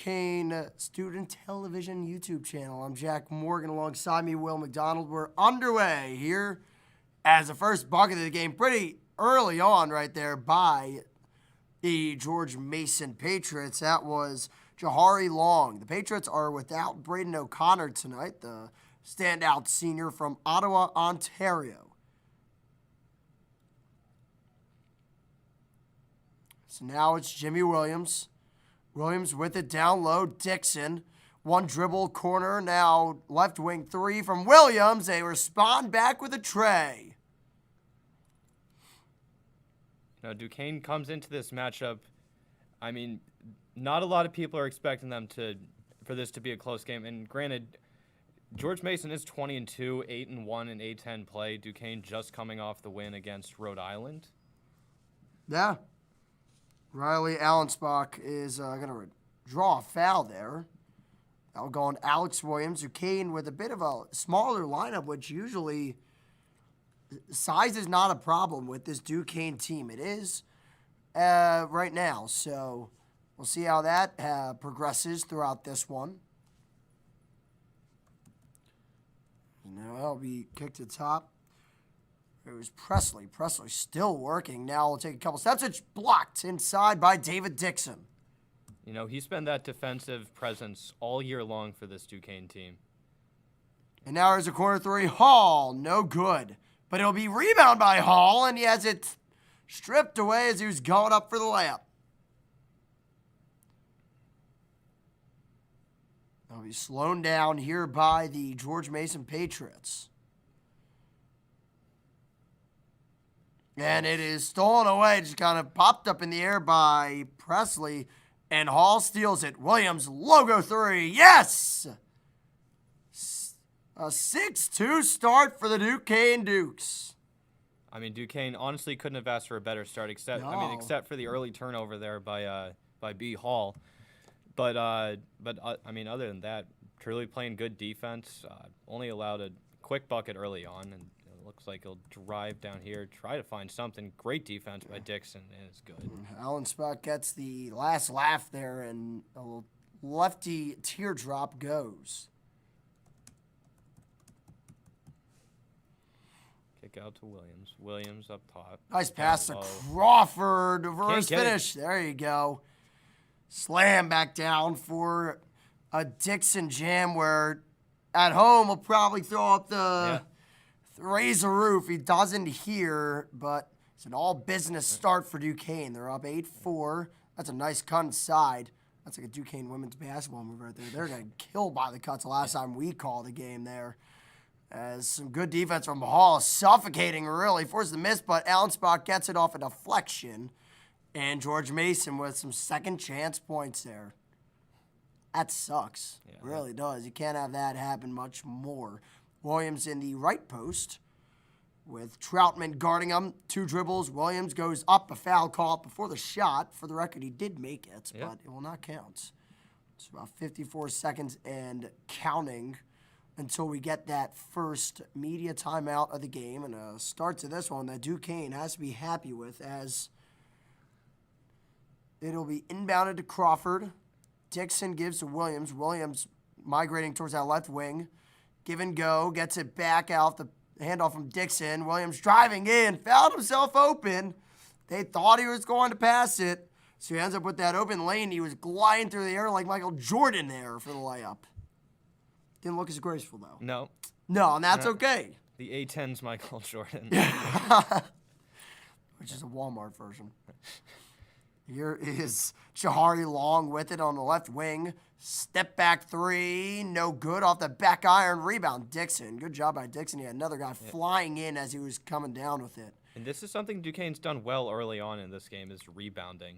Duquesne Student Television YouTube channel. I'm Jack Morgan. Alongside me, Will McDonald. We're underway here as the first bucket of the game pretty early on right there by the George Mason Patriots. That was Jahari Long. The Patriots are without Braden O'Connor tonight, the standout senior from Ottawa, Ontario. So now it's Jimmy Williams. Williams with it down low. Dixon. One dribble corner. Now left wing three from Williams. They respond back with a tray. Now Duquesne comes into this matchup. I mean, not a lot of people are expecting them for this to be a close game. And granted, George Mason is 20-2, 8-1 in A10 play. Duquesne just coming off the win against Rhode Island. Yeah. Riley Allensbach is going to draw a foul there. That'll go on Alex Williams. Duquesne with a bit of a smaller lineup, which usually size is not a problem with this Duquesne team. It is right now. So we'll see how that progresses throughout this one. Now that'll be kicked to top. It was Presley. Presley still working. Now we'll take a couple steps. It's blocked inside by David Dixon. You know, he's been that defensive presence all year long for this Duquesne team. And now there's a corner three. Hall, no good. But it'll be rebound by Hall, and he has it stripped away as he was going up for the layup. That'll be slowed down here by the George Mason Patriots. And it is stolen away, just kind of popped up in the air by Presley. And Hall steals it. Williams, logo three. Yes! A 6-2 start for the Duquesne Dukes. I mean, Duquesne honestly couldn't have asked for a better start, except for the early turnover there by B. Hall. But I mean, other than that, truly playing good defense. Only allowed a quick bucket early on, and looks like he'll drive down here, try to find something. Great defense by Dixon, and it's good. Allensbach gets the last laugh there, and a lefty teardrop goes. Kick out to Williams. Williams up top. Nice pass to Crawford. Reverse finish. There you go. Slam back down for a Dixon jam where at home will probably throw up the... raise the roof. He doesn't here, but it's an all-business start for Duquesne. They're up 8-4. That's a nice cut inside. That's like a Duquesne women's basketball move right there. They're getting killed by the cuts the last time we called the game there. As some good defense from Hall, suffocating really. Forced the miss, but Allensbach gets it off a deflection. And George Mason with some second chance points there. That sucks. Yeah, really does. You can't have that happen much more. Williams in the right post with Troutman guarding him. Two dribbles. Williams goes up. A foul call before the shot. For the record, he did make it, but it will not count. It's about 54 seconds and counting until we get that first media timeout of the game. And a start to this one that Duquesne has to be happy with, as it'll be inbounded to Crawford. Dixon gives to Williams. Williams migrating towards that left wing. Give and go, gets it back out, the handoff from Dixon. Williams driving in, found himself open. They thought he was going to pass it, so he ends up with that open lane. He was gliding through the air like Michael Jordan there for the layup. Didn't look as graceful, though. No, and that's okay. The A10's Michael Jordan. Which is a Walmart version. Here is Jahari Long with it on the left wing. Step back three, no good off the back iron. Rebound, Dixon. Good job by Dixon. He had another guy flying in as he was coming down with it. And this is something Duquesne's done well early on in this game, is rebounding.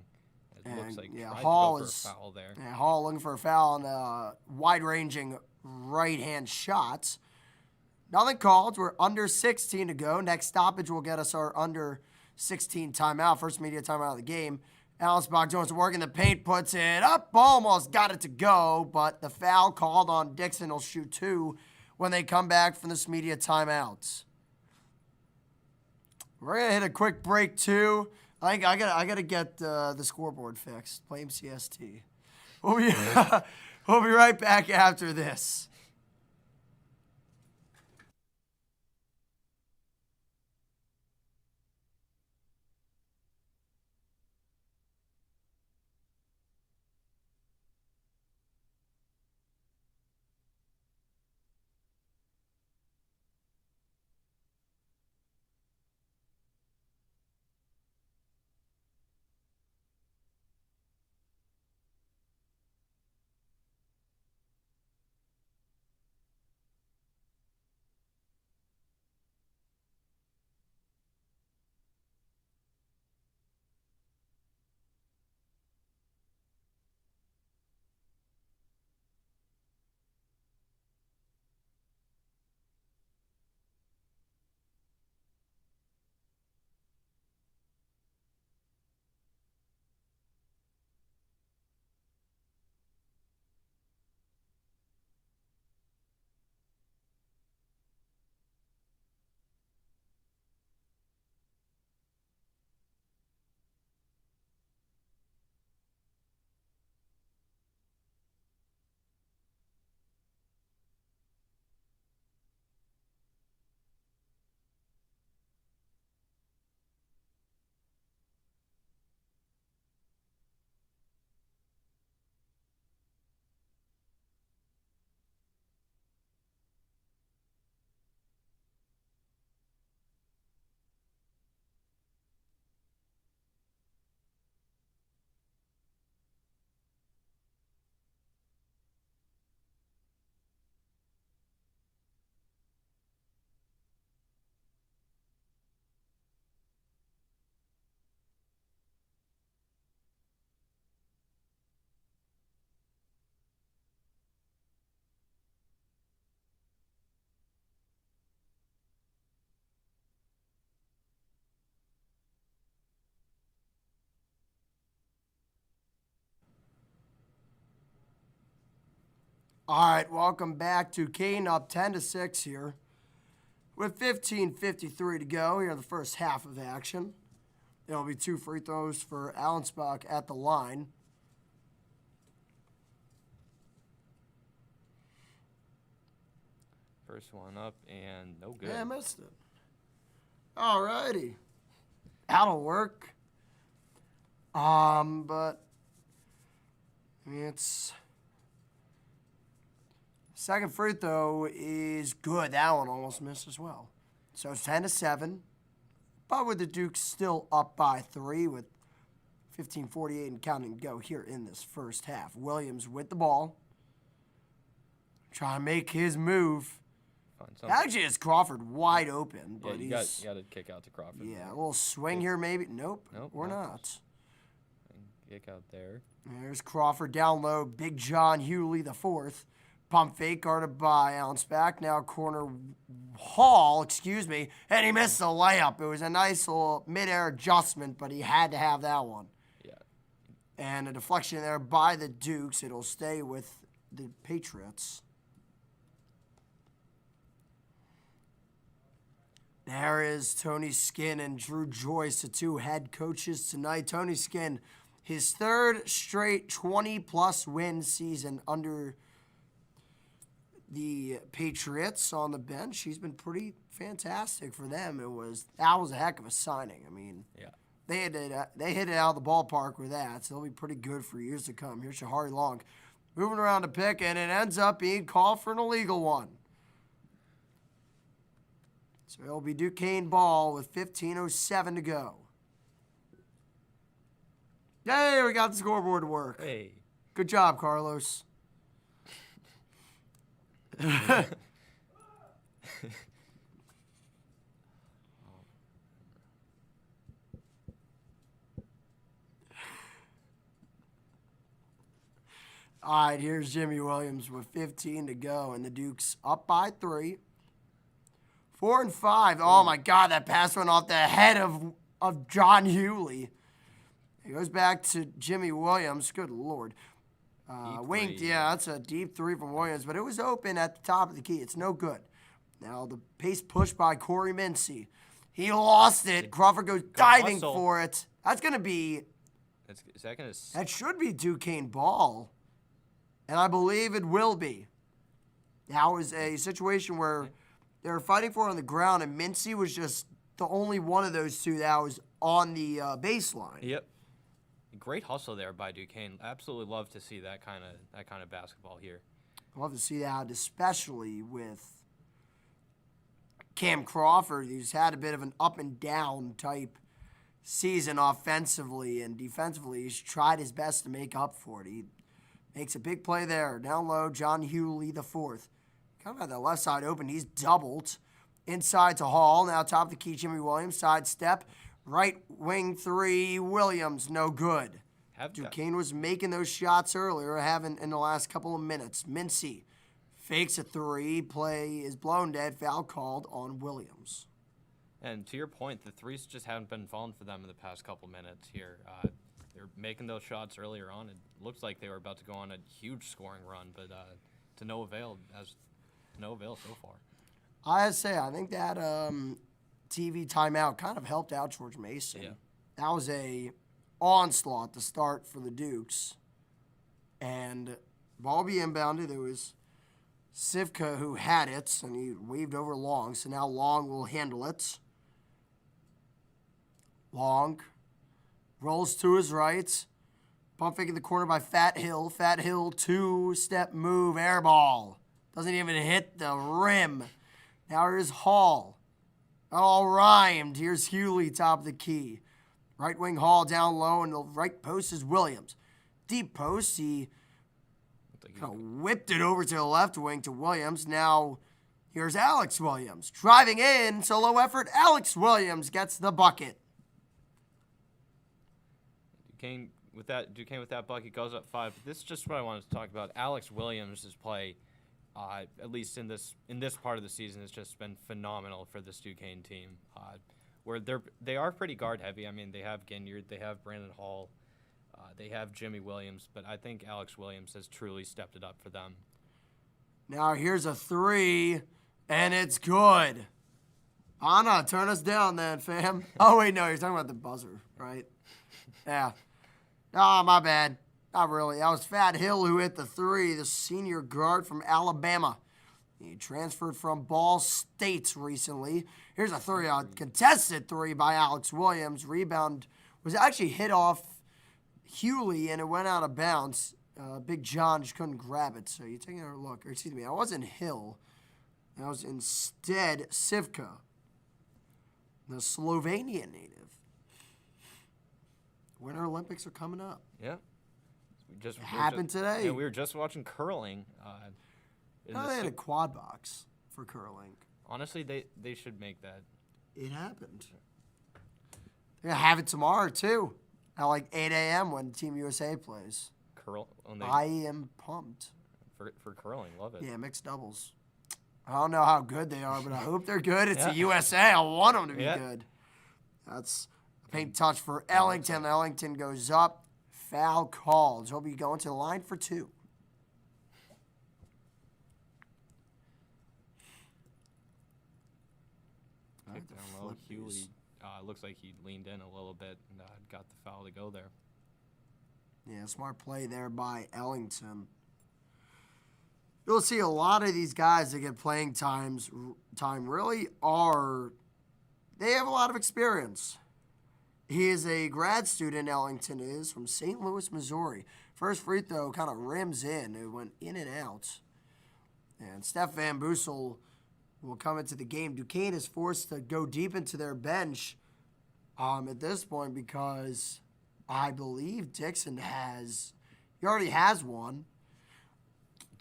It looks like Hall to go for a foul there. Yeah, Hall looking for a foul on the wide-ranging right-hand shots. Nothing called. We're under 16 to go. Next stoppage will get us our under 16 timeout. First media timeout of the game. Allensbach Jones to work in the paint, puts it up, almost got it to go, but the foul called on Dixon will shoot two when they come back from this media timeouts. We're going to hit a quick break, too. I gotta get the scoreboard fixed. Blame CST. We'll be, we'll be right back after this. All right, welcome back. Duquesne up 10-6 here. With 15:53 to go here in the first half of action. There'll be 2 free throws for Allensbach at the line. First one up and no good. Yeah, I missed it. All righty. That'll work. But it's second free throw is good. That one almost missed as well. So it's 10-7. But with the Dukes still up by 3 with 15:48 and counting to go here in this first half. Williams with the ball. Trying to make his move. Actually, it's Crawford wide open, but you got to kick out to Crawford. Yeah, a little swing here maybe. Nope, we're not. Kick out there. There's Crawford down low. Big John Hewley the fourth. Pump fake guarded by Allensbach. Now corner Hall, and he missed the layup. It was a nice little mid-air adjustment, but he had to have that one. Yeah. And a deflection there by the Dukes. It'll stay with the Patriots. There is Tony Skinn and Drew Joyce, the 2 head coaches tonight. Tony Skinn, his 3rd straight 20-plus win season under the Patriots on the bench. He's been pretty fantastic for them. That was a heck of a signing. I mean, yeah, they hit it out of the ballpark with that, so they'll be pretty good for years to come. Here's Shahari Long moving around to pick, and it ends up being called for an illegal one. So it'll be Duquesne ball with 15:07 to go. Yay, we got the scoreboard to work. Hey. Good job, Carlos. All right, here's Jimmy Williams with 15 to go, and the Dukes up by 3. 4 and 5. Oh, my God, that pass went off the head of John Hewley. It goes back to Jimmy Williams. Good Lord. Winked, yeah, that's a deep 3 from Williams, but it was open at the top of the key. It's no good. Now the pace push by Corey Mincy. He lost it. Crawford goes diving for it. That's going to be... Is that going to... That should be Duquesne ball. and I believe it will be. That was a situation where they were fighting for it on the ground, and Mincy was just the only one of those two that was on the baseline. Yep. Great hustle there by Duquesne. Absolutely love to see that kind of basketball here. I love to see that, especially with Cam Crawford, who's had a bit of an up and down type season offensively and defensively. He's tried his best to make up for it. He makes a big play there. Down low, John Hewley the fourth. Kind of had that left side open. He's doubled. Inside to Hall. Now top of the key, Jimmy Williams. Side step. Right wing three, Williams. No good. Duquesne was making those shots earlier, haven't in the last couple of minutes. Mincy fakes a three. Play is blown dead. Foul called on Williams. And to your point, the threes just haven't been falling for them in the past couple minutes here. They're making those shots earlier on. It looks like they were about to go on a huge scoring run, but to no avail so far. I say, I think that TV timeout kind of helped out George Mason. Yeah. That was a onslaught to start for the Dukes. And ball be inbounded. It was Sivka who had it, and he waved over Long. So now Long will handle it. Long rolls to his right. Pump fake in the corner by Fat Hill. Fat Hill, two-step move, air ball. Doesn't even hit the rim. Now here's Hall. All rhymed. Here's Hewley, top of the key. Right wing Hall down low, and the right post is Williams. Deep post, he kind of whipped it over to the left wing to Williams. Now here's Alex Williams. Driving in, solo effort. Alex Williams gets the bucket. Duquesne with that bucket goes up 5. This is just what I wanted to talk about. Alex Williams' play, at least in this part of the season, has just been phenomenal for this Duquesne team. Where they are pretty guard heavy. I mean, they have Ginyard, they have Brandon Hall, they have Jimmy Williams, but I think Alex Williams has truly stepped it up for them. Now here's a three, and it's good. Anna, turn us down then, fam. Oh, wait, no, you're talking about the buzzer, right? Yeah. Oh, my bad. Not really. That was Fat Hill who hit the three, the senior guard from Alabama. He transferred from Ball State recently. Here's a three, a contested three by Alex Williams. Rebound was actually hit off Hewley, and it went out of bounds. Big John just couldn't grab it. So you're taking a look. Excuse me, that wasn't Hill. That was instead Sivka, the Slovenian native. Winter Olympics are coming up. Yeah. It happened today. Yeah, we were just watching curling. They had a quad box for curling. Honestly, they should make that. It happened. They're going to have it tomorrow, too, at like 8 a.m. when Team USA plays. I am pumped. For curling, love it. Yeah, mixed doubles. I don't know how good they are, but I hope they're good. It's the USA. I want them to be good. That's a paint touch for Ellington. Ellington goes up. Foul called. He'll be going to the line for two. Kick down low. Hewley looks like he leaned in a little bit and got the foul to go there. Yeah, smart play there by Ellington. You'll see a lot of these guys that get playing time really they have a lot of experience. He is a grad student, Ellington is, from St. Louis, Missouri. First free throw kind of rims in. It went in and out. And Steph Van Boosel will come into the game. Duquesne is forced to go deep into their bench at this point because I believe Dixon already has one.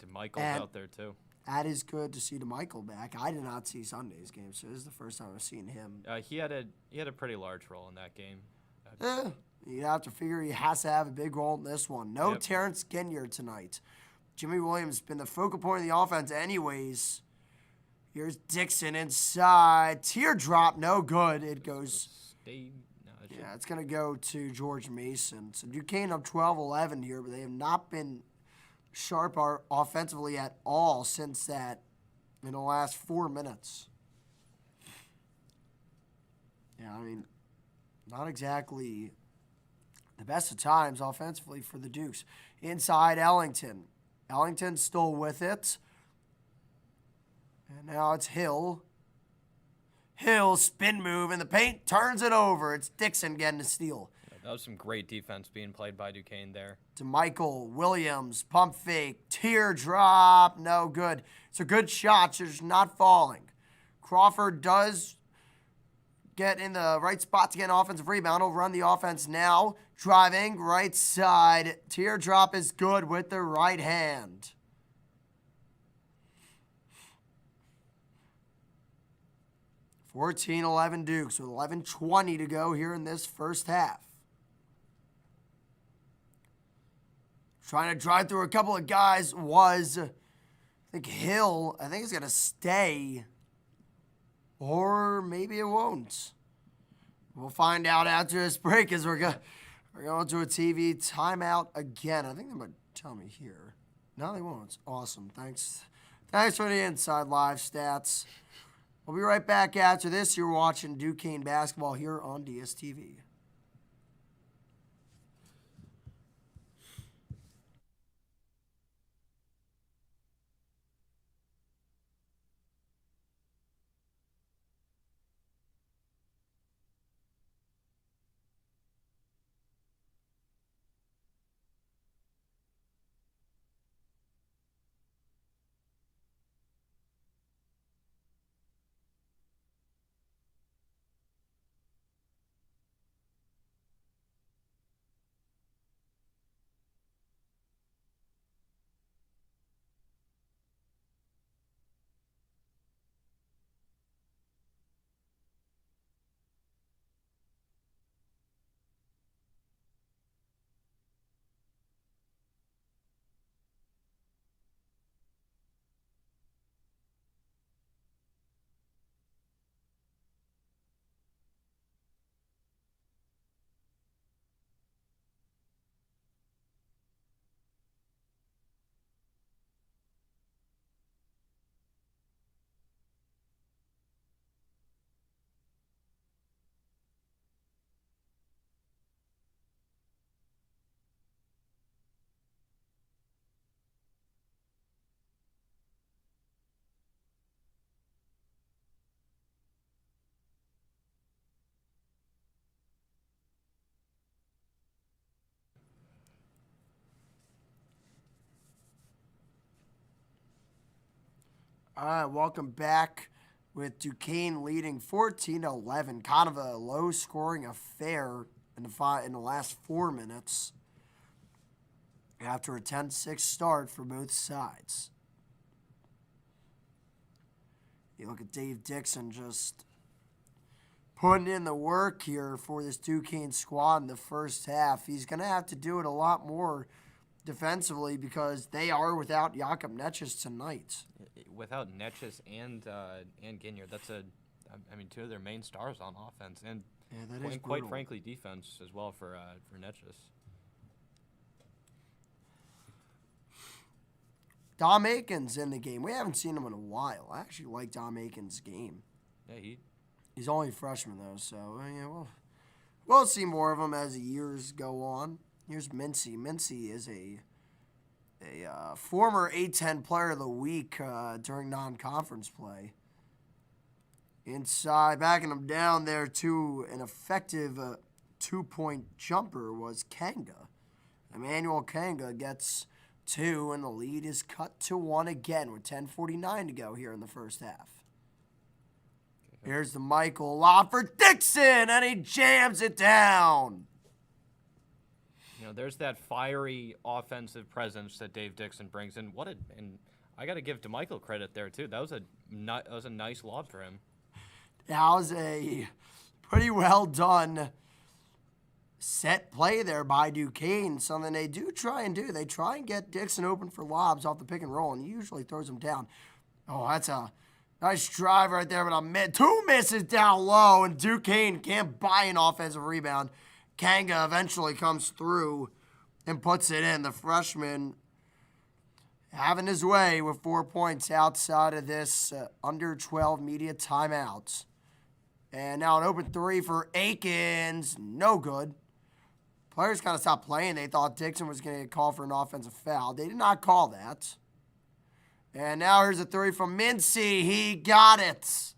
DeMichael's out there too. That is good to see DeMichael back. I did not see Sunday's game, so this is the first time I've seen him. He had a pretty large role in that game. You have to figure he has to have a big role in this one. No Terrence Ginyard tonight. Jimmy Williams has been the focal point of the offense anyways. Here's Dixon inside. Teardrop, no good. It goes. It's going to go to George Mason. So Duquesne up 12-11 here, but they have not been sharp offensively at all since that in the last 4 minutes. Yeah, I mean, not exactly the best of times offensively for the Dukes. Inside Ellington. Ellington still with it. And now it's Hill. Hill, spin move in the paint, turns it over. It's Dixon getting the steal. Yeah, that was some great defense being played by Duquesne there. To Michael Williams, pump fake, teardrop, no good. It's a good shot, just not falling. Crawford does get in the right spot to get an offensive rebound. He'll run the offense now. Driving, right side. Teardrop is good with the right hand. (14-11) Dukes with 11:20 to go here in this first half. Trying to drive through a couple of guys was, I think, Hill. I think he's going to stay. Or maybe it won't. We'll find out after this break as we're going to a TV timeout again. I think they might tell me here. No, they won't. Awesome. Thanks for the inside live stats. We'll be right back after this. You're watching Duquesne Basketball here on DSTV. All right, welcome back with Duquesne leading 14-11. Kind of a low-scoring affair in the last 4 minutes after a 10-6 start for both sides. You look at Dave Dixon just putting in the work here for this Duquesne squad in the first half. He's going to have to do it a lot more defensively because they are without Jakob Netjes tonight. Without Netjes and Ginier, that's two of their main stars on offense and quite frankly defense as well for Netjes. Dom Aiken's in the game. We haven't seen him in a while. I actually like Dom Aiken's game. Yeah, he's only a freshman though, so we'll see more of him as the years go on. Here's Mincy. Mincy is a former A-10 Player of the Week during non-conference play. Inside, backing him down there to an effective 2-point jumper was Kanga. Emmanuel Kanga gets 2, and the lead is cut to 1 again with 10:49 to go here in the first half. Here's the Michael lob for Dixon, and he jams it down. There's that fiery offensive presence that Dave Dixon brings in. And I got to give DeMichael credit there too. That was a nice lob for him. That was a pretty well done set play there by Duquesne. Something they do try and do. They try and get Dixon open for lobs off the pick and roll, and he usually throws them down. Oh, that's a nice drive right there, but 2 misses down low, and Duquesne can't buy an offensive rebound. Kanga eventually comes through and puts it in. The freshman having his way with 4 points outside of this under 12 media timeouts. And now an open 3 for Aikens. No good. Players kind of stopped playing. They thought Dixon was going to get called for an offensive foul. They did not call that. And now here's a three from Mincy. He got it.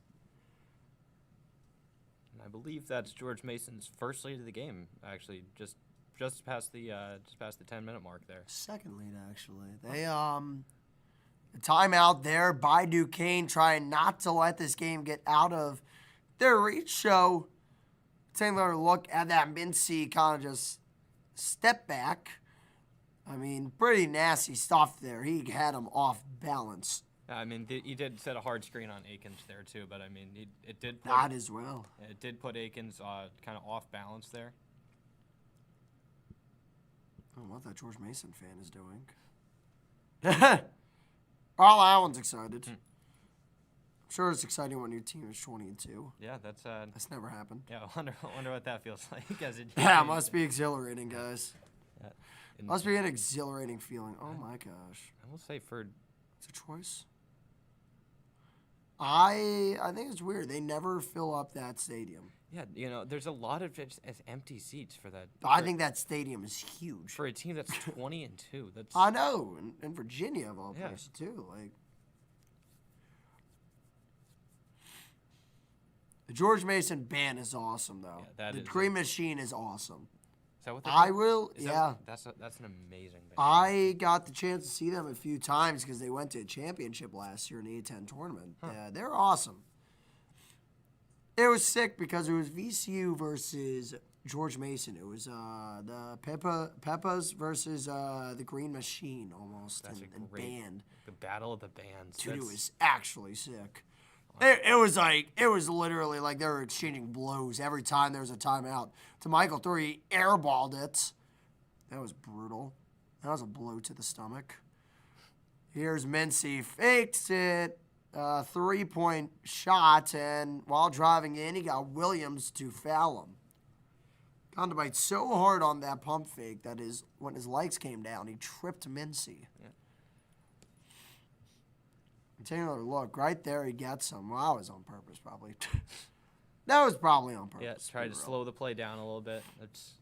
I believe that's George Mason's first lead of the game, actually, just past the 10-minute mark there. Second lead, actually. They a timeout there by Duquesne, trying not to let this game get out of their reach. So taking another look at that, Mincy kind of just step back. I mean, pretty nasty stuff there. He had him off balance. I mean, he did set a hard screen on Akins there too, but I mean, it did put, not as well. It did put Akins kind of off balance there. I don't know what that George Mason fan is doing. All that one's excited. I'm sure it's exciting when your team is 20-2. Yeah, that's never happened. Yeah, I wonder what that feels like. Yeah, it must be exhilarating, guys. Yeah. Must be an exhilarating feeling. Oh my gosh. I will say for it's a choice. I think it's weird. They never fill up that stadium. Yeah, there's a lot of just empty seats for that. I think that stadium is huge for a team that's 20-2. That's I know, in Virginia of all places too. Like the George Mason band is awesome though. Yeah, the Cream Machine is awesome. Is that what I will? Yeah. That's an amazing band. I got the chance to see them a few times because they went to a championship last year in the A10 tournament. Huh. Yeah, they're awesome. It was sick because it was VCU versus George Mason. It was the Peppas versus the Green Machine almost. That's in a great band. The battle of the bands. Dude, it was actually sick. It was literally like they were exchanging blows every time there was a timeout. To Michael Thor, he airballed it. That was brutal. That was a blow to the stomach. Here's Mincy, fakes it. 3-point shot, and while driving in, he got Williams to foul him. Got to bite so hard on that pump fake that when his legs came down, he tripped Mincy. Yeah. Take another look. Right there, he gets him. Well, that was on purpose, probably. That was probably on purpose. Yeah, try to slow the play down a little bit. That's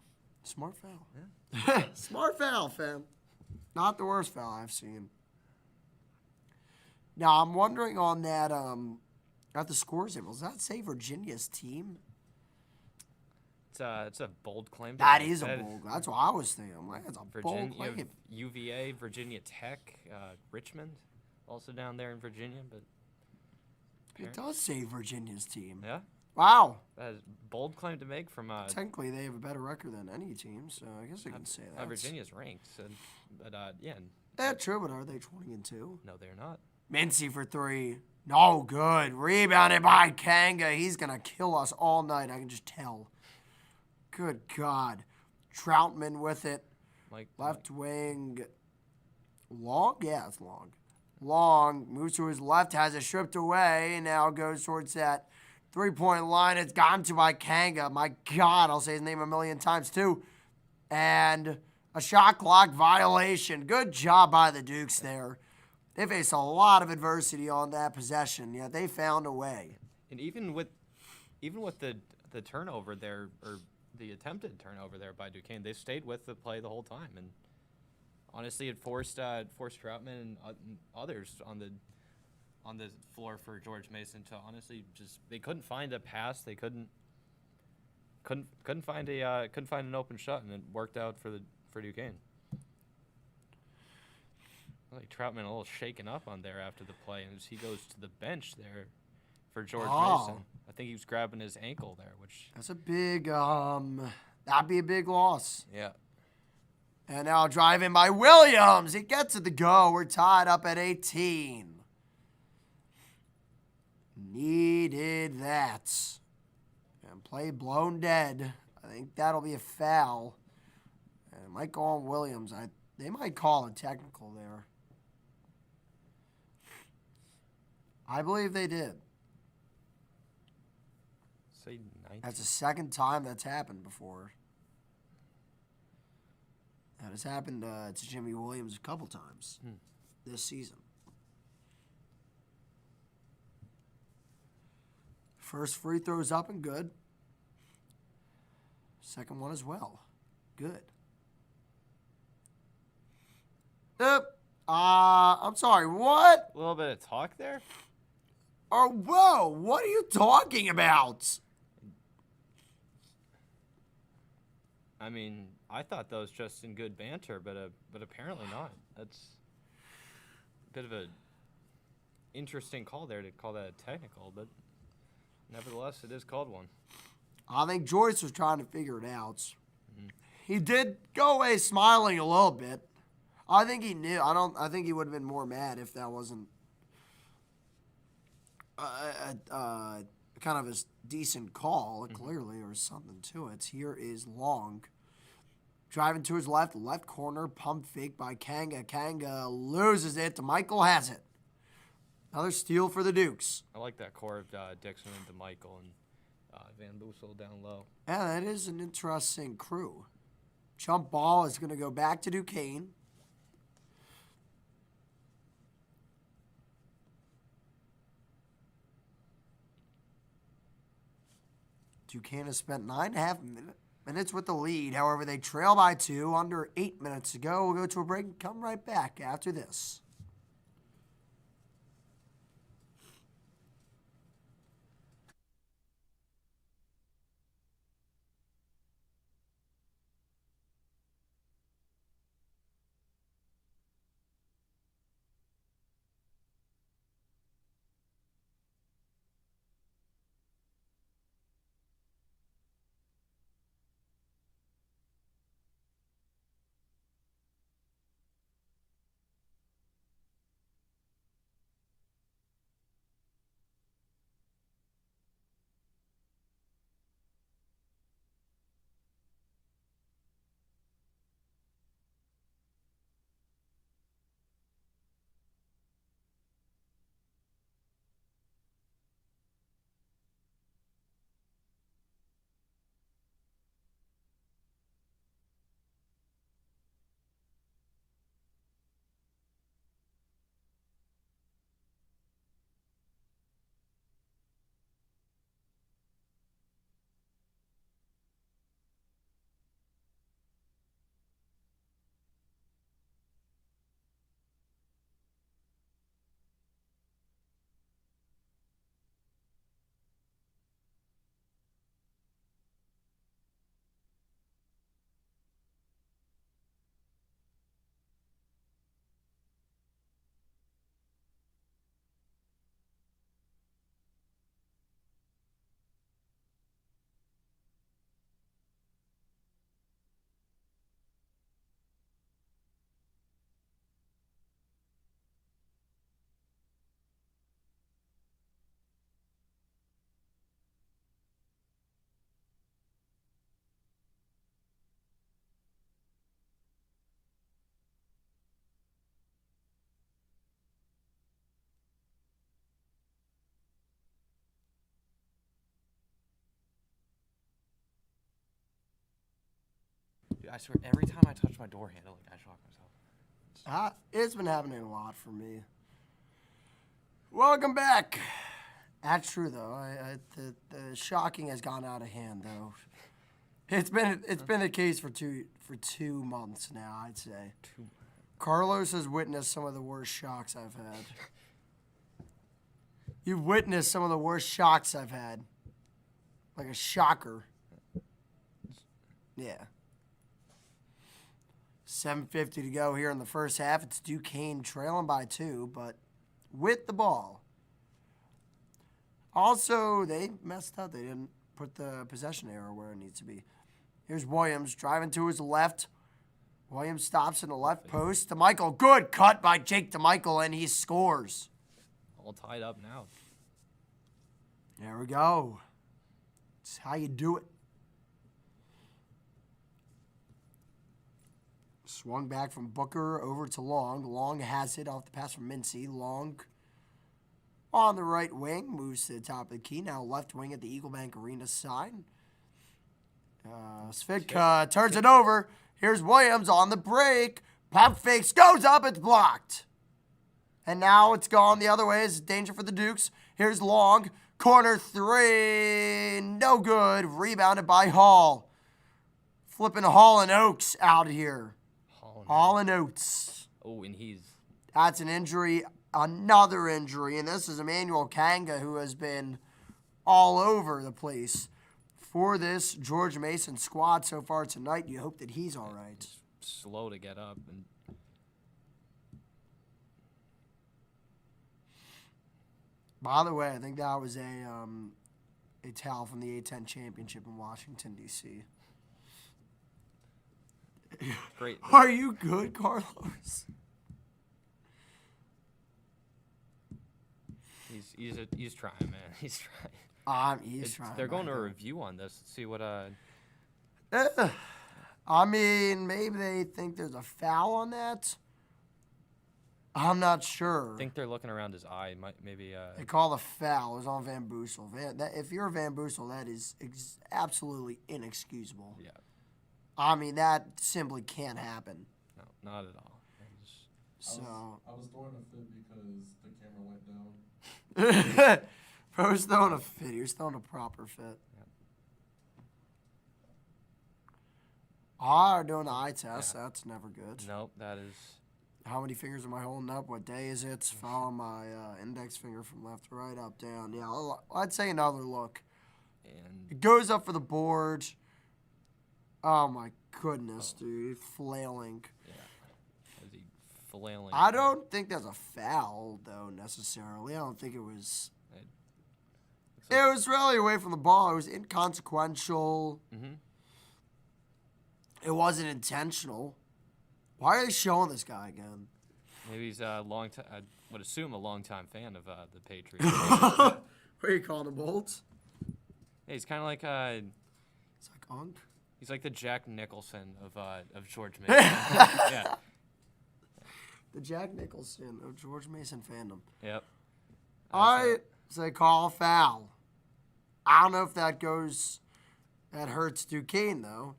smart foul. Yeah. Smart foul, fam. Not the worst foul I've seen. Now, I'm wondering on that, at the scores table, does that say Virginia's team? It's a bold claim. That is a bold. That's what I was thinking. I'm like, that's a bold claim. You have UVA, Virginia Tech, Richmond, also down there in Virginia, but it does say Virginia's team. Yeah. Wow. That is a bold claim to make from. Technically, they have a better record than any team, so I guess I can say that. Virginia's ranked, but yeah. That's true, but are they 20-2? No, they're not. Mincy for 3. No good. Rebounded by Kanga. He's going to kill us all night. I can just tell. Good God. Troutman with it. Left wing. Long? Yeah, it's long. Long. Moves to his left. Has it stripped away. Now goes towards that 3-point line. It's gotten to by Kanga. My God. I'll say his name a million times too. And a shot clock violation. Good job by the Dukes there. They faced a lot of adversity on that possession, yet they found a way. And even with the turnover there, or the attempted turnover there by Duquesne, they stayed with the play the whole time. And honestly, it forced Troutman and others on the floor for George Mason to honestly they couldn't find a pass. They couldn't find an open shot, and it worked out for Duquesne. Like Troutman a little shaken up on there after the play, and as he goes to the bench there for George Mason. I think he was grabbing his ankle there, which that's a big that'd be a big loss. Yeah. And now driving by Williams. He gets it to go. We're tied up at 18. Needed that. And play blown dead. I think that'll be a foul. And it might go on Williams. They might call a technical there. I believe they did. Say 19. That's the second time that's happened before. That has happened to Jimmy Williams a couple times this season. First free throw's up and good. Second one as well. good. I'm sorry, what? A little bit of talk there? Oh, whoa, what are you talking about? I mean, I thought that was just in good banter, but apparently not. That's a bit of a interesting call there to call that a technical, but nevertheless, it is called one. I think Joyce was trying to figure it out. Mm-hmm. He did go away smiling a little bit. I think he knew. I think he would have been more mad if that wasn't kind of a decent call. Clearly, there was something to it. Here is Long. Driving to his left corner, pump fake by Kanga. Kanga loses it. DeMichael has it. Another steal for the Dukes. I like that core of Dixon and DeMichael and Van Boosel down low. Yeah, that is an interesting crew. Jump ball is going to go back to Duquesne. Duquesne has spent 9.5 minutes with the lead. However, they trail by 2. Under 8 minutes to go. We'll go to a break and come right back after this. Dude, I swear, every time I touch my door handle, I shock myself. It's been happening a lot for me. Welcome back. That's true though. The shocking has gone out of hand though. It's been the case for 2 months now, I'd say. Carlos has witnessed some of the worst shocks I've had. You've witnessed some of the worst shocks I've had. Like a shocker. Yeah. 7:50 to go here in the first half. It's Duquesne trailing by 2, but with the ball. Also, they messed up. They didn't put the possession arrow where it needs to be. Here's Williams driving to his left. Williams stops in the left post. DeMichael, good cut by Jake DeMichael, and he scores. All tied up now. There we go. That's how you do it. Swung back from Booker over to Long. Long has it off the pass from Mincy. Long on the right wing. Moves to the top of the key. Now left wing at the Eagle Bank Arena side. Svitka turns it over. Here's Williams on the break. Pump fakes. Goes up. It's blocked. And now it's gone the other way. It's danger for the Dukes. Here's Long. Corner 3. No good. Rebounded by Hall. flipping Hall and Oates out here. Hall and Oates. Oh, and That's an injury, another injury, and this is Emmanuel Kanga, who has been all over the place for this George Mason squad so far tonight. You hope that he's all right. slow to get up. And by the way, I think that was a towel from the A-10 championship in Washington, D.C. Great. Are you good, Carlos? He's trying, man. He's trying. He's trying. They're going to a review on this. Let's see what. I mean, maybe they think there's a foul on that. I'm not sure. I think they're looking around his eye. Maybe. They call the foul. It was on Van Boosel. If you're Van Boosel, that is absolutely inexcusable. Yeah. I mean, that simply can't happen. No, not at all. I was throwing a fit because the camera went down. Bro was throwing a fit. He was throwing a proper fit. Yeah. Doing the eye test. Yeah. That's never good. Nope, that is. How many fingers am I holding up? What day is it? Follow my index finger from left to right, up, down. Yeah, I'd say another look. And it goes up for the board. Oh, my goodness, dude. Flailing. Yeah. Is he flailing? I don't think that's a foul, though, necessarily. I don't think it was. It was really away from the ball. It was inconsequential. Mm-hmm. It wasn't intentional. Why are they showing this guy again? Maybe he's a long time. I would assume a longtime fan of the Patriots. What are you calling him, Bolts? Yeah, he's kind of like It's like Unk. He's like the Jack Nicholson of George Mason. Yeah. The Jack Nicholson of George Mason fandom. Yep. All right, so they call a foul. I don't know if that hurts Duquesne, though.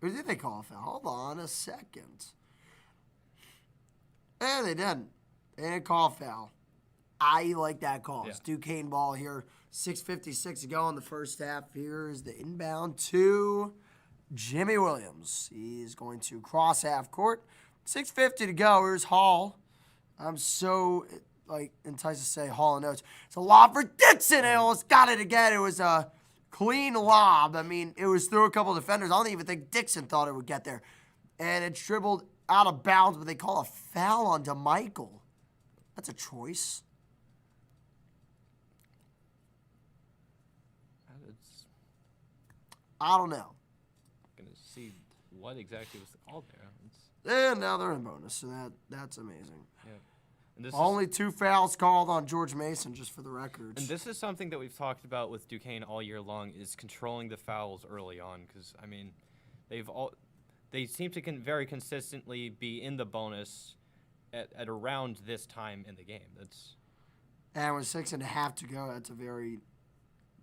Or did they call a foul? Hold on a second. Eh, they didn't. They didn't call a foul. I like that call. Yeah. It's Duquesne ball here. 6:56 to go in the first half. Here's the inbound to Jimmy Williams. He's going to cross half court. 6:50 to go. Here's Hall. I'm so enticed to say Hall and Oates. It's a lob for Dixon. And almost got it again. It was a clean lob. I mean, it was through a couple of defenders. I don't even think Dixon thought it would get there. And it dribbled out of bounds, but they call a foul on DeMichael. That's a choice. I don't know. Gonna see what exactly was the call there. And now they're in bonus, so that's amazing. Yeah. And this Only 2 fouls called on George Mason, just for the record. And this is something that we've talked about with Duquesne all year long, is controlling the fouls early on. Because I mean, they seem to very consistently be in the bonus at around this time in the game. And with 6.5 to go,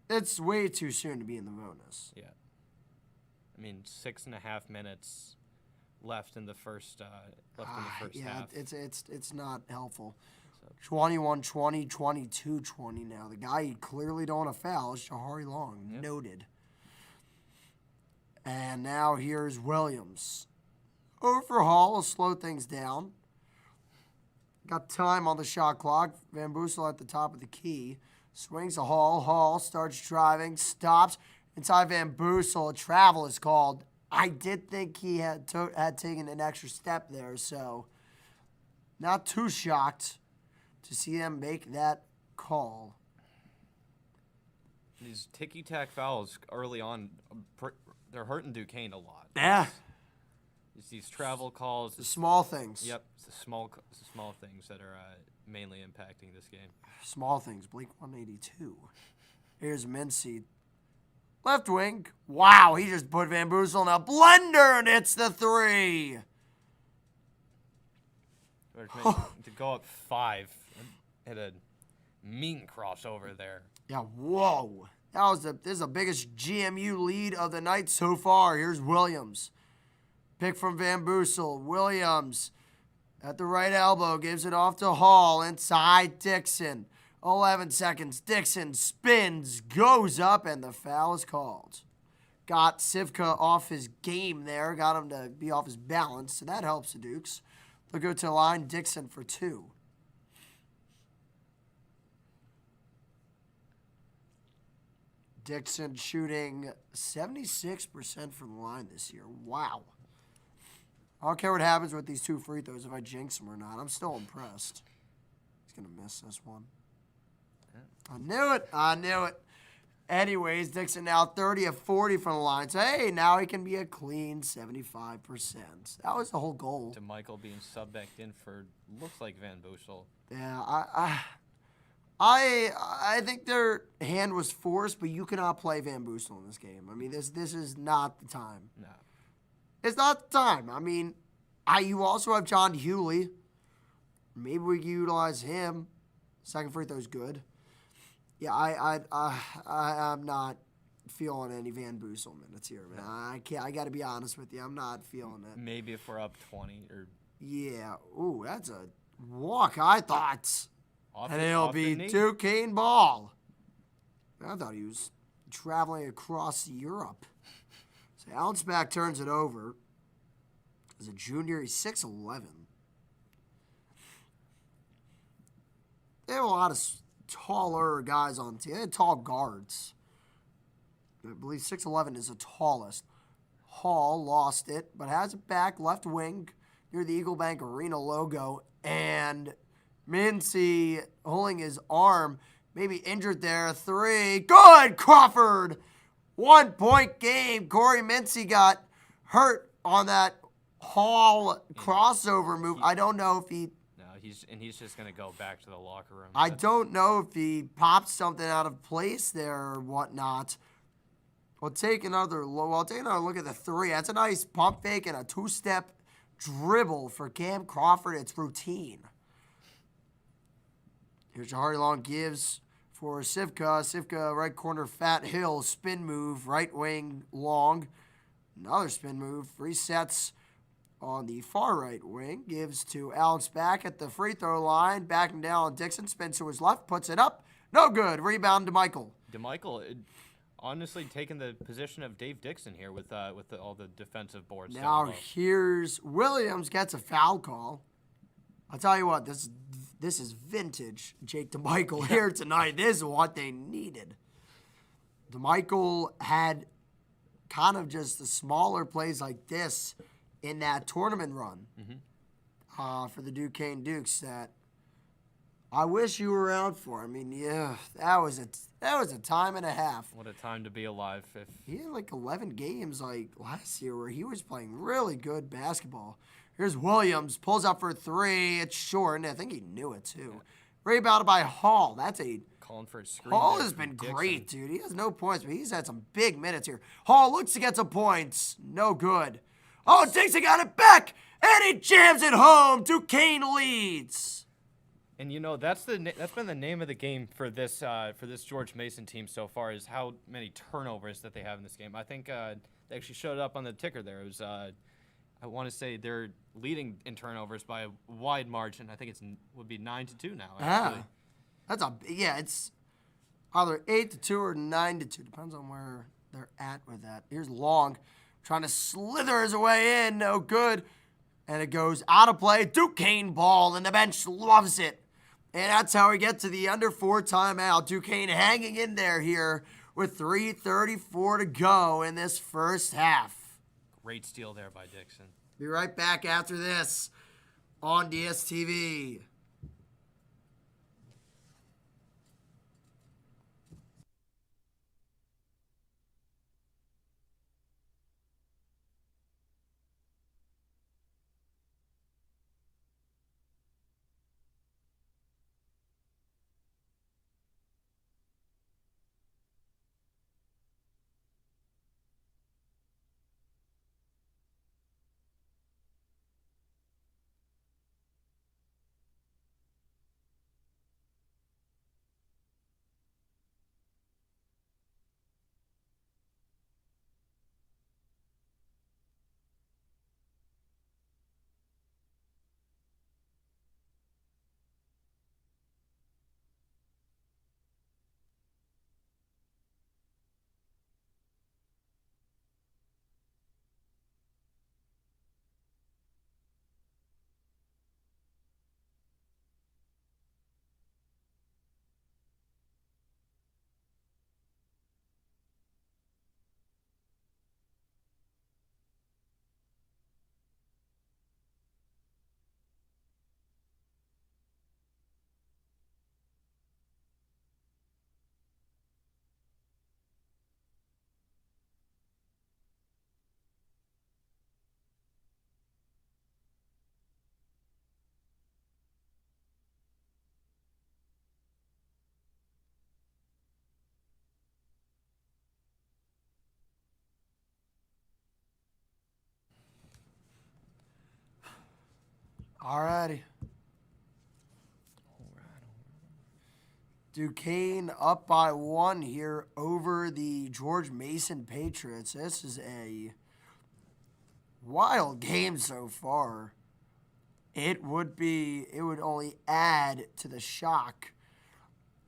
it's way too soon to be in the bonus. Yeah. I mean, 6.5 minutes left in the first half. Yeah, it's not helpful. 21-20, 22-20 now. The guy you clearly don't want to foul is Jahari Long. Yep. Noted. And now here's Williams. Over for Hall will slow things down. Got time on the shot clock. Van Boosel at the top of the key. Swings to Hall. Hall starts driving. Stops. Inside Van Boosel. A travel is called. I did think he had taken an extra step there, so not too shocked to see them make that call. These ticky-tack fouls early on, they're hurting Duquesne a lot. Yeah. It's these travel calls. The small things. Yep, it's the small things that are mainly impacting this game. Small things. Blink 182. Here's Mincy. Left wing. Wow, he just put Van Boosel in a blender, and it's the 3. To go up 5 and hit a mean crossover there. Yeah, whoa. This is the biggest GMU lead of the night so far. Here's Williams. Pick from Van Boosel. Williams at the right elbow gives it off to Hall. Inside Dixon. 11 seconds. Dixon spins, goes up, and the foul is called. got Sivka off his game there, got him to be off his balance, so that helps the Dukes. They'll go to the line, Dixon for 2. Dixon shooting 76% from the line this year. Wow. I don't care what happens with these 2 free throws, if I jinx them or not. I'm still impressed. He's going to miss this one. I knew it. I knew it. Anyways, Dixon now 30 of 40 from the line. So, hey, now he can be a clean 75%. That was the whole goal. DeMichael being sub back in for, looks like Van Boeschel. Yeah, I think their hand was forced, but you cannot play Van Boeschel in this game. I mean, this is not the time. No. It's not the time. I mean, you also have John Hewley. Maybe we can utilize him. Second free throw's good. Yeah, I'm not feeling any Van Boeschel minutes here, man. I got to be honest with you. I'm not feeling it. Maybe if we're up 20 or. Yeah. Ooh, that's a walk. I thought. And it'll be Duquesne ball. I thought he was traveling across Europe. So Allensbach turns it over. As a junior, he's 6'11". They have a lot of taller guys on the team. They had tall guards. I believe 6'11" is the tallest. Hall lost it, but has it back left wing near the Eagle Bank Arena logo. And Mincy holding his arm, maybe injured there. 3. Good, Crawford! 1-point game. Corey Mincy got hurt on that Hall crossover move. I don't know if he... He's just going to go back to the locker room. I don't know if he popped something out of place there or whatnot. We'll take another look at the 3. That's a nice pump fake and a 2-step dribble for Cam Crawford. It's routine. Here's Jahari Long gives for Sivka. Sivka, right corner, Fat Hill, spin move, right wing, Long. Another spin move, resets on the far right wing. Gives to Allensbach at the free throw line. Backing down on Dixon, spins to his left, puts it up. No good. Rebound to Michael. DeMichael, honestly, taking the position of Dave Dixon here with all the defensive boards. Now here's Williams gets a foul call. I'll tell you what, this is vintage Jake DeMichael here tonight. This is what they needed. DeMichael had kind of just the smaller plays like this in that tournament run for the Duquesne Dukes that I wish you were around for. I mean, yeah, that was a time and a half. What a time to be alive. He had like 11 games like last year where he was playing really good basketball. Here's Williams, pulls up for 3. It's short, and I think he knew it too. Yeah. Rebounded by Hall. That's a calling for a screen. Hall has been great, dude. He has no points, but he's had some big minutes here. Hall looks to get some points. No good. Oh, Dixon got it back, and he jams it home. Duquesne leads. And you know that's been the name of the game for this George Mason team so far is how many turnovers that they have in this game. I think they actually showed it up on the ticker there. It was I want to say they're leading in turnovers by a wide margin. I think would be 9-2 now. Actually. It's either 8-2 or 9-2. Depends on where they're at with that. Here's Long trying to slither his way in. No good. And it goes out of play. Duquesne ball, and the bench loves it. And that's how we get to the under 4 timeout. Duquesne hanging in there here with 3:34 to go in this first half. Great steal there by Dixon. Be right back after this on DSTV. Alrighty. Duquesne up by 1 here over the George Mason Patriots. This is a wild game so far. It would only add to the shock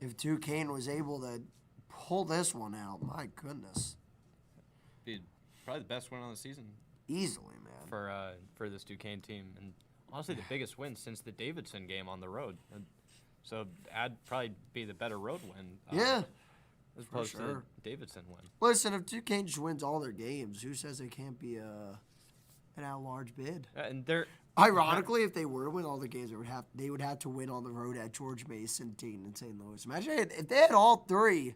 if Duquesne was able to pull this one out. My goodness. Be probably the best win on the season. Easily, man. For this Duquesne team. And honestly, the biggest win since the Davidson game on the road. So that'd probably be the better road win. Yeah. As opposed to the Davidson win. Listen, if Duquesne just wins all their games, who says they can't be an at-large bid? And they're ironically, if they were to win all the games, they would have to win on the road at George Mason, Dayton, and St. Louis. Imagine if they had all 3.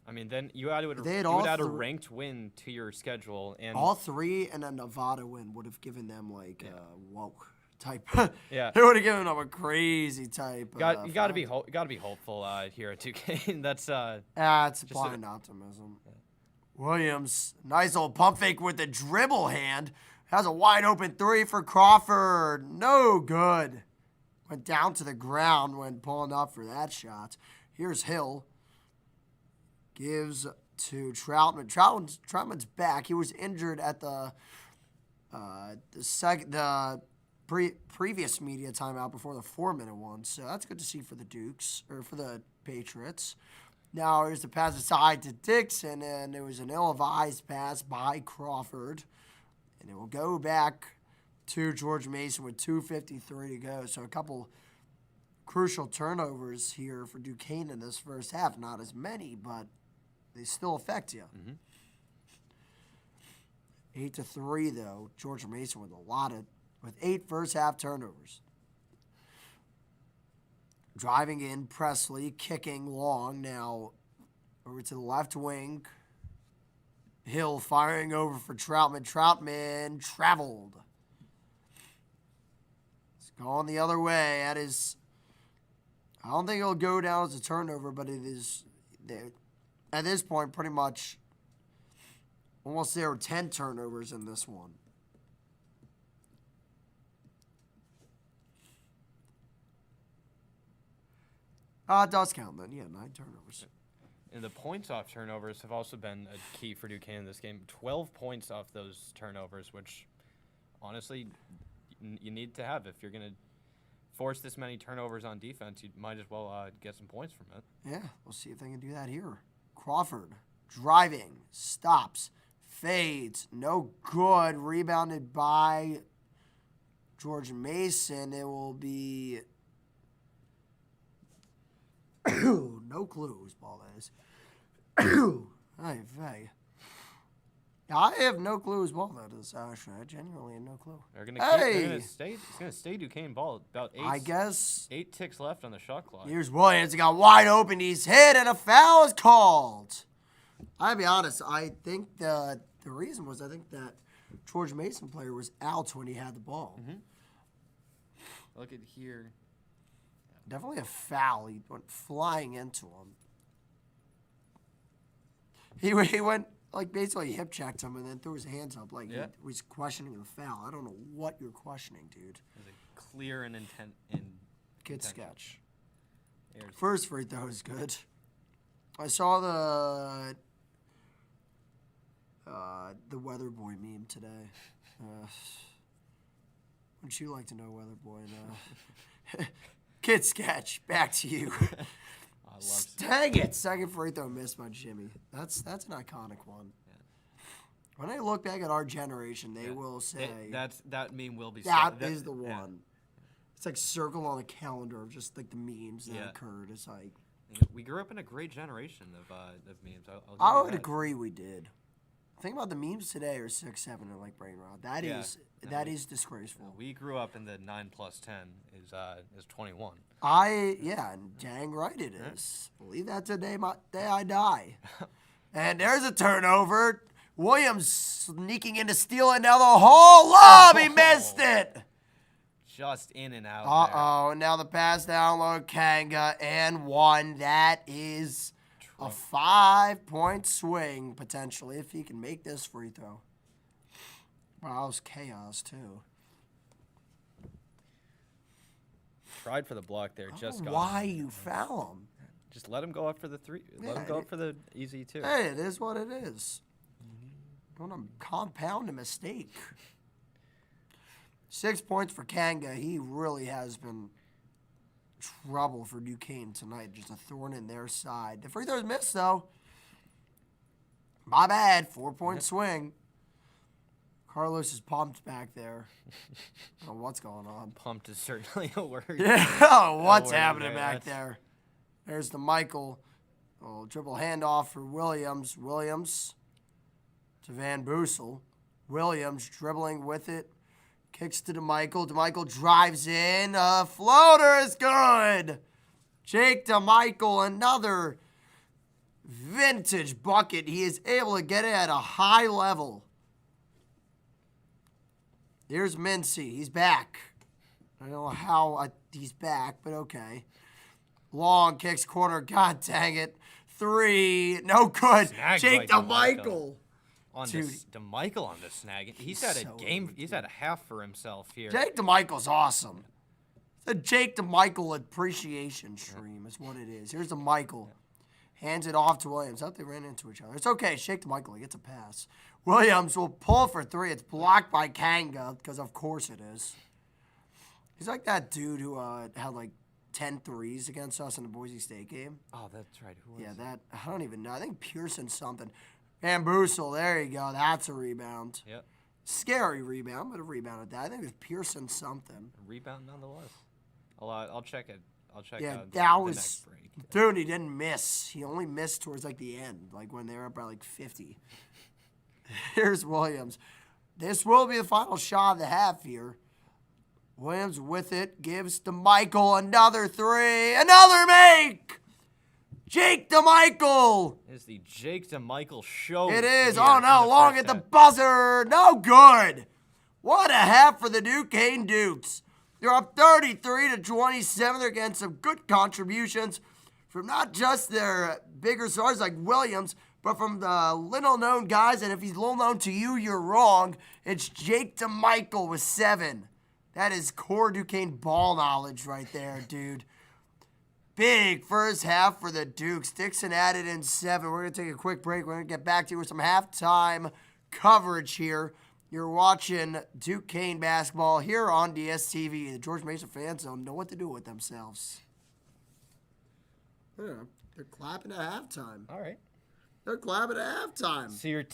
I mean, then you would add a ranked win to your schedule, and all 3 and a Nevada win would have given them whoa type. Yeah, it would have given them a crazy type. You got to be hopeful here at Duquesne. That's it's blind optimism. Yeah. Williams, nice little pump fake with the dribble hand. Has a wide open 3 for Crawford. No good. Went down to the ground when pulling up for that shot. Here's Hill. Gives to Troutman. Troutman's back. He was injured at the previous media timeout before the 4-minute one. So that's good to see for the Dukes, or for the Patriots. Now here's the pass aside to Dixon, and it was an ill-advised pass by Crawford. And it will go back to George Mason with 2:53 to go. So a couple crucial turnovers here for Duquesne in this first half. Not as many, but they still affect you. 8-3 though. George Mason with 8 first half turnovers. Driving in, Presley kicking long now over to the left wing. Hill firing over for Troutman. Troutman traveled. It's going the other way. I don't think it'll go down as a turnover, but it is at this point pretty much almost there were 10 turnovers in this one. It does count then. Yeah, 9 turnovers. And the points off turnovers have also been a key for Duquesne in this game. 12 points off those turnovers, which honestly you need to have. If you're going to force this many turnovers on defense, you might as well get some points from it. Yeah, we'll see if they can do that here. Crawford driving, stops, fades, no good. Rebounded by George Mason. It will be no clue whose ball that is. I have no clue whose ball that is, actually. I genuinely have no clue. They're gonna stay. It's gonna stay Duquesne ball. About 8. I guess 8 ticks left on the shot clock. Here's Williams. He got wide open. He's hit, and a foul is called. I'll be honest. I think the reason was I think that George Mason player was out when he had the ball. Look at here. Definitely a foul. He went flying into him. He went, basically hip checked him and then threw his hands up he was questioning the foul. I don't know what you're questioning, dude. It was a clear and intent. Good sketch. First free throw is good. I saw the Weather Boy meme today. Wouldn't you like to know Weather Boy? Kid sketch. Back to you. Dang it! Second free throw missed by Jimmy. That's an iconic one. Yeah. When I look back at our generation, they will say that meme will be. That is the one. Yeah. It's like circle on a calendar of just the memes that occurred. It's like we grew up in a great generation of memes. I would agree we did. Think about the memes today are 6, 7, and brain rot. That is disgraceful. We grew up in the 9 + 10 is 21. And dang right it is. Believe that today, day I die. And there's a turnover. Williams sneaking in to steal it. Now the whole lob, he missed it. Just in and out. Uh-oh, now the pass down low, Kanga, and 1. That is a 5-point swing, potentially, if he can make this free throw. Wow, that was chaos, too. tried for the block there, just got why him. you foul him. Just let him go up for the three. Let him go up for the easy two. Hey, it is what it is. Don't want to compound a mistake. 6 points for Kanga. He really has been trouble for Duquesne tonight. Just a thorn in their side. The free throw's missed, though. My bad. 4-point swing. Carlos is pumped back there. I don't know what's going on. Pumped is certainly a word. Yeah, what's word happening there, back there? There's the Michael. Oh, dribble handoff for Williams. Williams to Van Boosel. Williams dribbling with it. Kicks to DeMichael. DeMichael drives in. A floater is good. Jake DeMichael, another vintage bucket. He is able to get it at a high level. Here's Mincy. He's back. I don't know how he's back, but okay. Long kicks corner. God dang it. 3. No good. Snagged Jake by DeMichael. On this, DeMichael on the snag. He's had a game. He's had a half for himself here. Jake DeMichael's awesome. It's a Jake DeMichael appreciation stream is what it is. Here's DeMichael. Hands it off to Williams. I thought they ran into each other. It's okay. Shake DeMichael. He gets a pass. Williams will pull for 3. It's blocked by Kanga because, of course, it is. He's like that dude who had like 10 threes against us in the Boise State game. Oh, that's right. Who was that? I don't even know. I think Pearson something. Van Boosel, there you go. That's a rebound. Yep. Scary rebound, but a rebound at that. I think it was Pearson something. A rebound nonetheless. I'll check it. I'll check that the was next break. Dude, he didn't miss. He only missed towards like the end, like when they were up by like 50. Here's Williams. This will be the final shot of the half here. Williams with it, gives to Michael another 3. Another make! Jake DeMichael! It's the Jake DeMichael show. It is. Here Oh no, in long first at the half. buzzer. No good. What a half for the Duquesne Dukes. They're up 33-27. They're getting some good contributions from not just their bigger stars like Williams, but from the little-known guys. And if he's little-known to you, you're wrong. It's Jake DeMichael with 7. That is core Duquesne ball knowledge right there, dude. Big first half for the Dukes. Dixon added in 7. We're going to take a quick break. We're going to get back to you with some halftime coverage here. You're watching Duquesne Basketball here on DSTV. The George Mason fans don't know what to do with themselves. They're clapping at halftime. All right. They're clapping at halftime. So your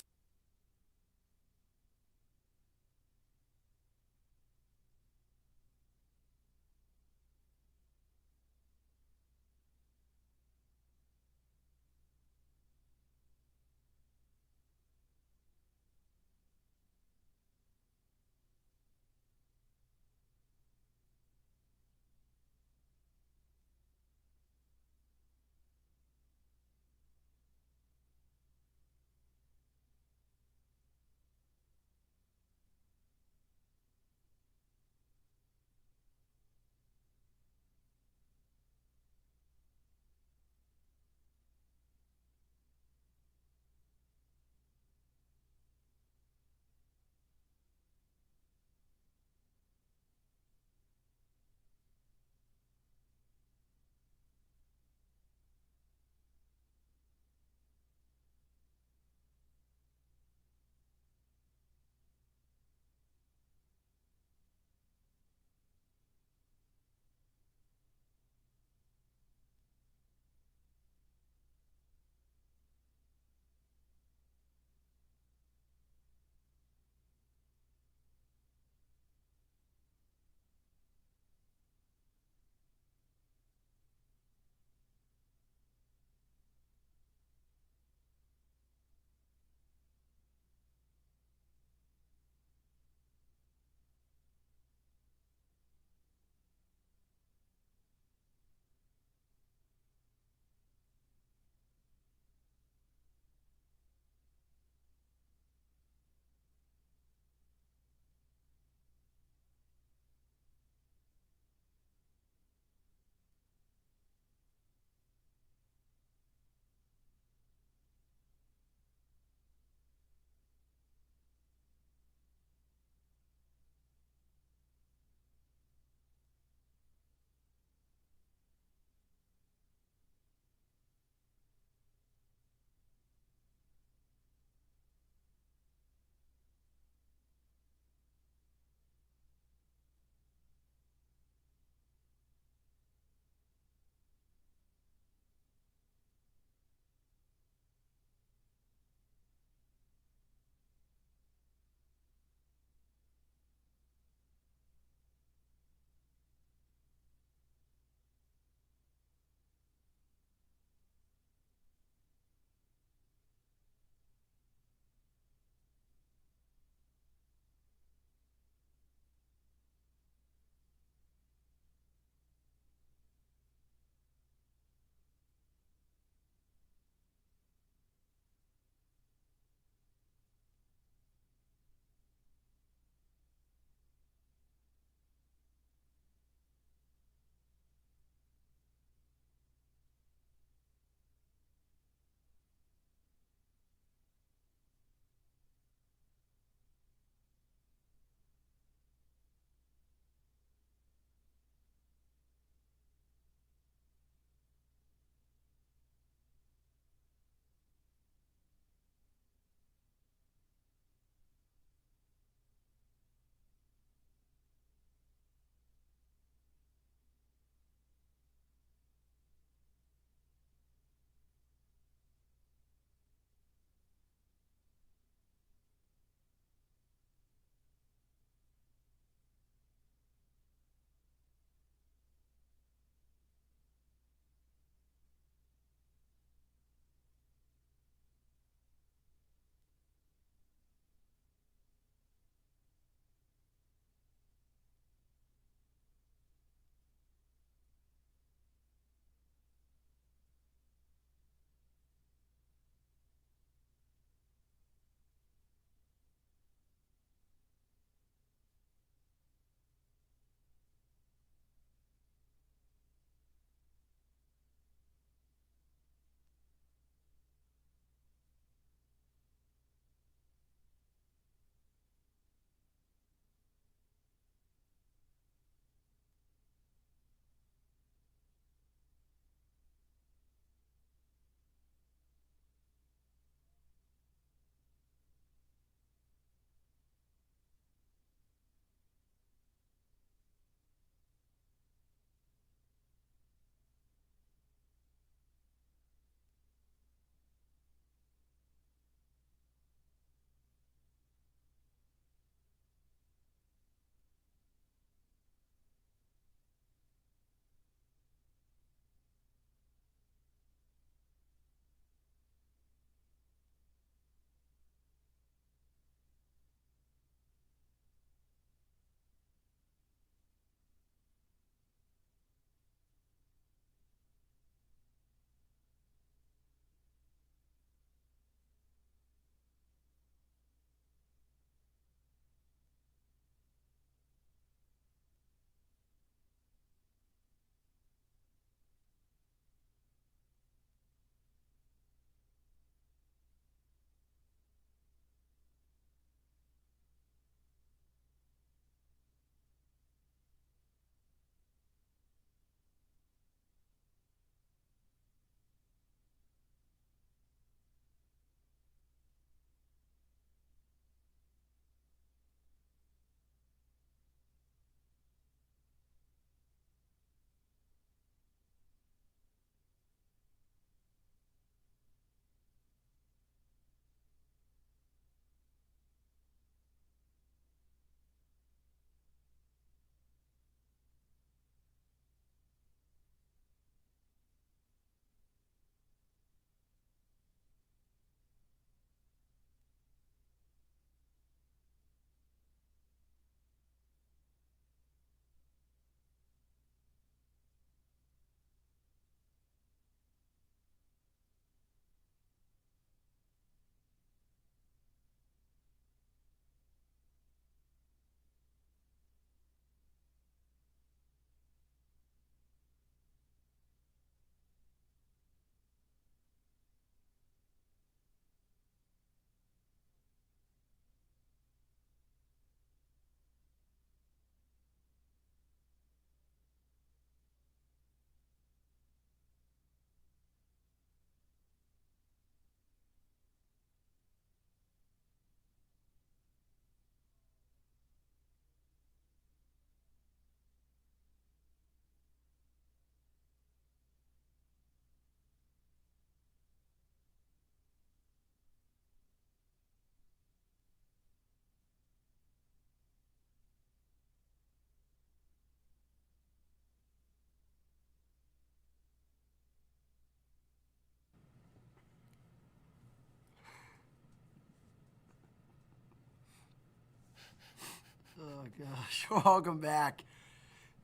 gosh. Welcome back.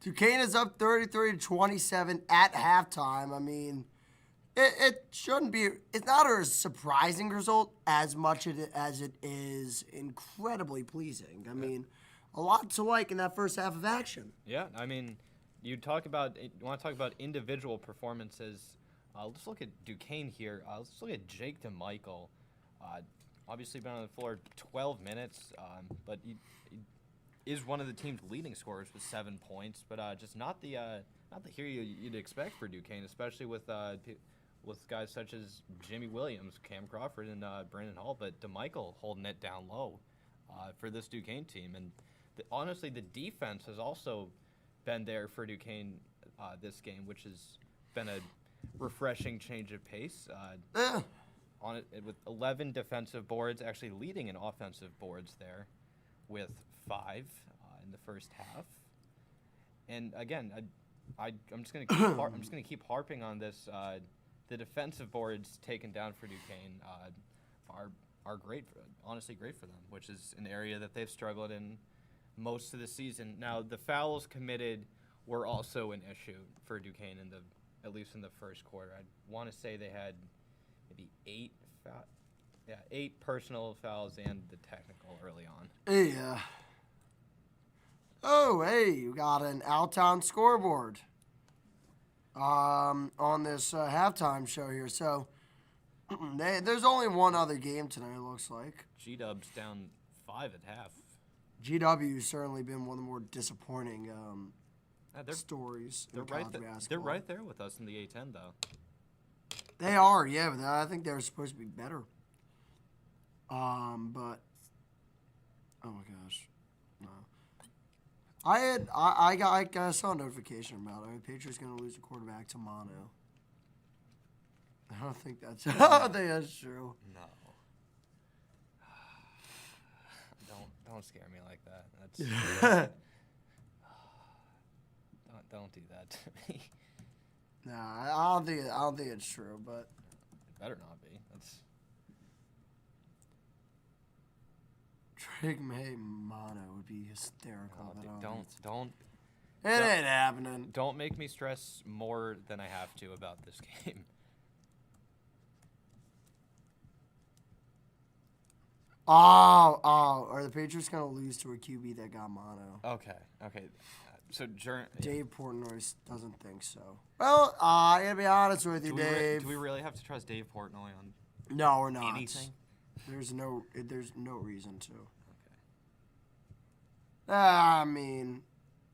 Duquesne is up 33-27 at halftime. I mean, it shouldn't be. It's not a surprising result as much as it is incredibly pleasing. I mean, a lot to like in that first half of action. Yeah, I mean, you want to talk about individual performances. Let's look at Duquesne here. Let's look at Jake DeMichael. Obviously been on the floor 12 minutes, but he is one of the team's leading scorers with 7 points. But just not the hero you'd expect for Duquesne, especially with guys such as Jimmy Williams, Cam Crawford, and Brandon Hall. But DeMichael holding it down low for this Duquesne team. And honestly, the defense has also been there for Duquesne this game, which has been a refreshing change of pace. On it with 11 defensive boards, actually leading in offensive boards there, with 5 in the first half. And again, I'm just gonna keep harping on this. The defensive boards taken down for Duquesne are great, honestly great for them, which is an area that they've struggled in most of the season. Now the fouls committed were also an issue for Duquesne at least in the first quarter. I want to say they had maybe 8 personal fouls and the technical early on. Yeah. Oh, hey, you got an out-town scoreboard on this halftime show here. So there's only one other game tonight, it looks like. G-Dub's down 5 at half. GW's certainly been one of the more disappointing stories in college basketball. They're right there with us in the A10, though. They are, yeah, but I think they're supposed to be better. But oh my gosh, no. I saw a notification about it. Patriots gonna lose a quarterback to Mono. I don't think that's true. No. Don't scare me like that. That's don't do that to me. Nah, I don't think it's true, but it better not be. That's Trig May Mono would be hysterical. Don't. It ain't happening. Don't make me stress more than I have to about this game. Oh, are the Patriots gonna lose to a QB that got mono? Okay. So Dave Portnoy doesn't think so. Well, I gotta be honest with you, Dave. Do we really have to trust Dave Portnoy on? No, we're not. Anything? There's no reason to. Okay. I mean,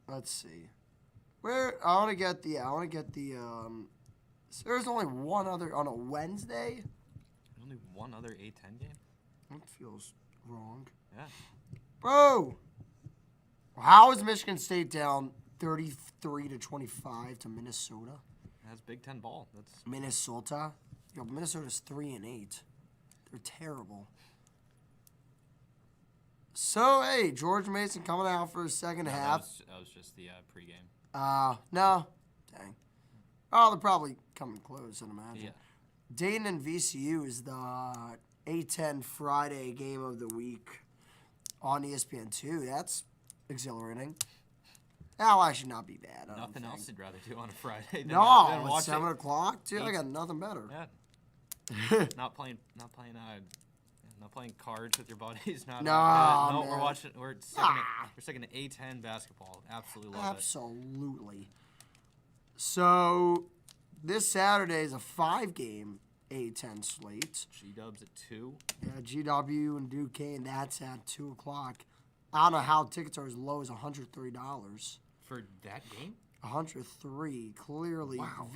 let's see. I want to get the. So there's only one other on a Wednesday. Only one other A10 game. That feels wrong. Yeah. Bro, how is Michigan State down 33-25 to Minnesota? That's Big Ten ball. That's Minnesota. Yo, Minnesota's 3-8. They're terrible. So hey, George Mason coming out for the second half. That was just the pregame. No, dang. Oh, they're probably coming close, I'd imagine. Yeah. Dayton and VCU is the A10 Friday game of the week on ESPN2. That's exhilarating. That'll actually not be bad. Nothing else you'd rather do on a Friday than no, watch 7 o'clock? Dude, I got nothing better. Yeah. not playing cards with your buddies. No, man. We're sticking to A10 basketball. Absolutely love it. Absolutely. So this Saturday is a 5-game A10 slate. G-Dubs at 2. Yeah, GW and Duquesne, that's at 2 o'clock. I don't know how tickets are as low as $103. For that game? 103. Clearly, wow,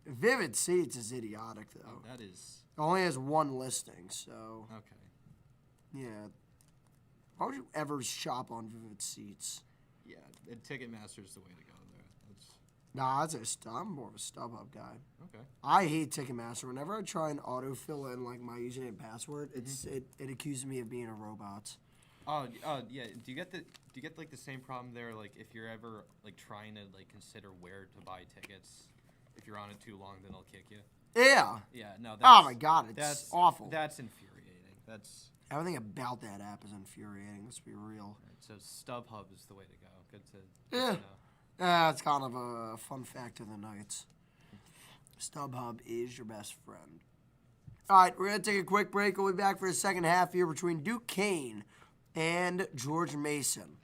Vivid Seats is idiotic, though. Oh, that is... It only has one listing, so... Okay. Yeah. Why would you ever shop on Vivid Seats? Yeah, Ticketmaster's the way to go there. Nah, I'm more of a StubHub guy. Okay. I hate Ticketmaster. Whenever I try and autofill in like my username and password, it accuses me of being a robot. Oh yeah. Do you get like the same problem there? Like if you're ever like trying to like consider where to buy tickets, if you're on it too long, then they'll kick you. Yeah. Yeah. No. Oh my God, it's awful. That's infuriating. That's everything about that app is infuriating. Let's be real. So StubHub is the way to go. Good to Yeah. know. Yeah, it's kind of a fun fact of the night. StubHub is your best friend. All right, we're going to take a quick break. We'll be back for the second half here between Duquesne and George Mason.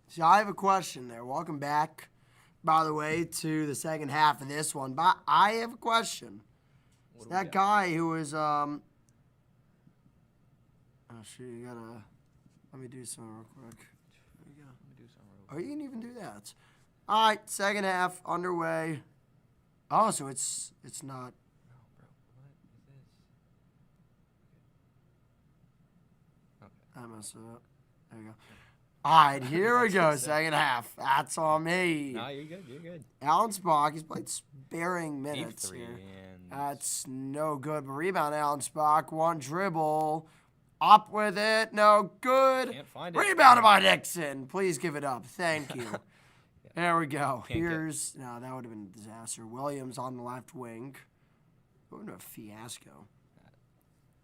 So I have a question there. Welcome back, by the way, to the second half of this one. But I have a question. It's that guy who was oh shoot, you gotta let me do something real quick. There you go. Let me do something real Oh, you can even do that. All right, second half underway. Oh, so it's not. No, bro. What is this? Okay. I messed it up. There you go. All right, here we go. Second half. That's on me. No, you're good. You're good. Alan Spock, he's played sparing Deep minutes three, here. and That's no good. But rebound, Alan Spock. One dribble. Up with it. No good. Can't find it. Rebounded by Dixon. Please give it up. Thank you. Yeah. There we go. Can't Here's, no, that would have been a disaster. Williams on the left wing. What a fiasco.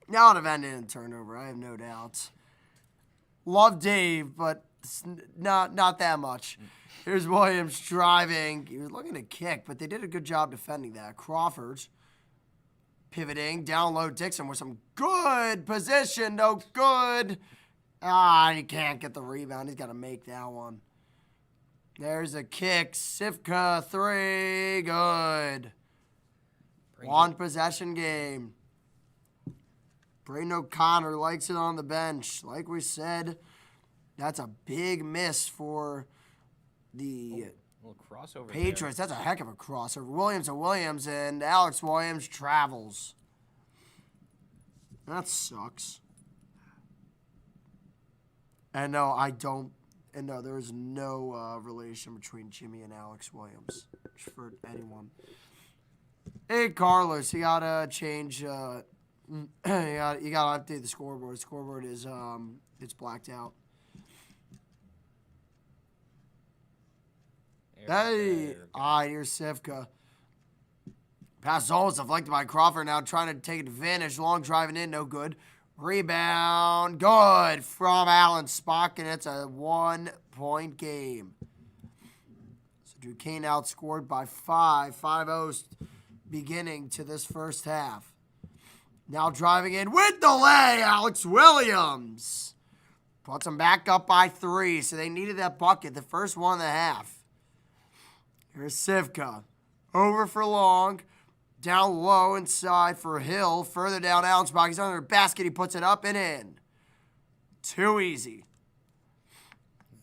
Now would have ended in turnover. I have no doubts. Love Dave, but it's not that much. Here's Williams driving. He was looking to kick, but they did a good job defending that. Crawford pivoting. Down low Dixon with some good position. No good. He can't get the rebound. He's got to make that one. There's a kick. Sivka, 3. Good. One possession game. Braden O'Connor likes it on the bench. Like we said, that's a big miss for the little crossover. Patriots. That's a heck of a crossover. Williams to Williams, and Alex Williams travels. That sucks. And no, I don't. And no, there is no relation between Jimmy and Alex Williams. Just for anyone. Hey, Carlos, you gotta change. You gotta update the scoreboard. The scoreboard is it's blacked out. Hey, all right, here's Sivka. Pass is almost deflected by Crawford now, trying to take advantage. Long driving in, no good. Rebound, good from Alan Spock, and it's a 1-point game. So Duquesne outscored by 5-0 beginning to this first half. Now driving in with delay, Alex Williams. Puts them back up by 3, so they needed that bucket, the first one in the half. Here's Sivka. Over for Long. Down low inside for Hill. Further down Allen's box. He's under the basket. He puts it up and in. Too easy.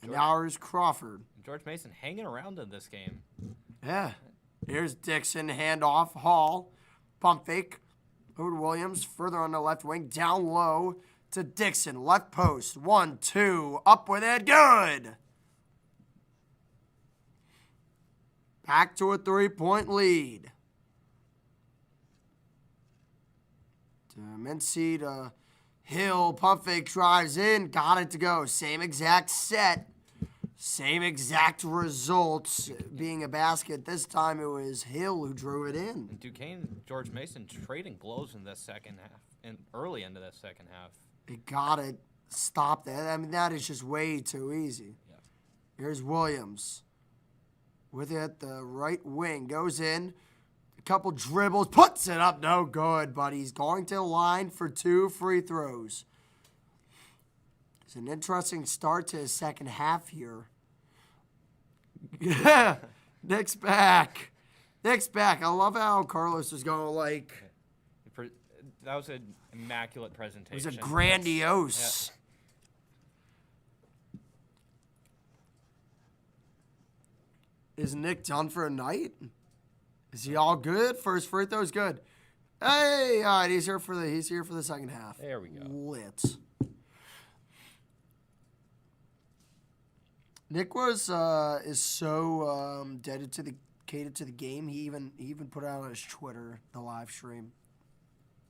And now here's Crawford. George Mason hanging around in this game. Yeah. Here's Dixon. Handoff. Hall. Pump fake. Over to Williams. Further on the left wing. Down low to Dixon. Left post. 1-2. Up with it. Good. Back to a 3-point lead. Mincy to Hill. Pump fake drives in. Got it to go. Same exact set. Same exact results being a basket. This time it was Hill who drew it in. Duquesne, George Mason trading blows in the second half and early into the second half. They got it. Stop that. I mean, that is just way too easy. Yeah. Here's Williams. With it, the right wing goes in. A couple dribbles, puts it up, no good, but he's going to the line for 2 free throws. It's an interesting start to his second half here. Yeah, Nick's back. Nick's back. I love how Carlos is going like. That was an immaculate presentation. It was a grandiose. Yeah. Is Nick done for a night? Is he all good? First free throw's good. Hey, all right, he's here for the second half. There we go. Lit. Nick is so dedicated to the game. He even put out on his Twitter the live stream,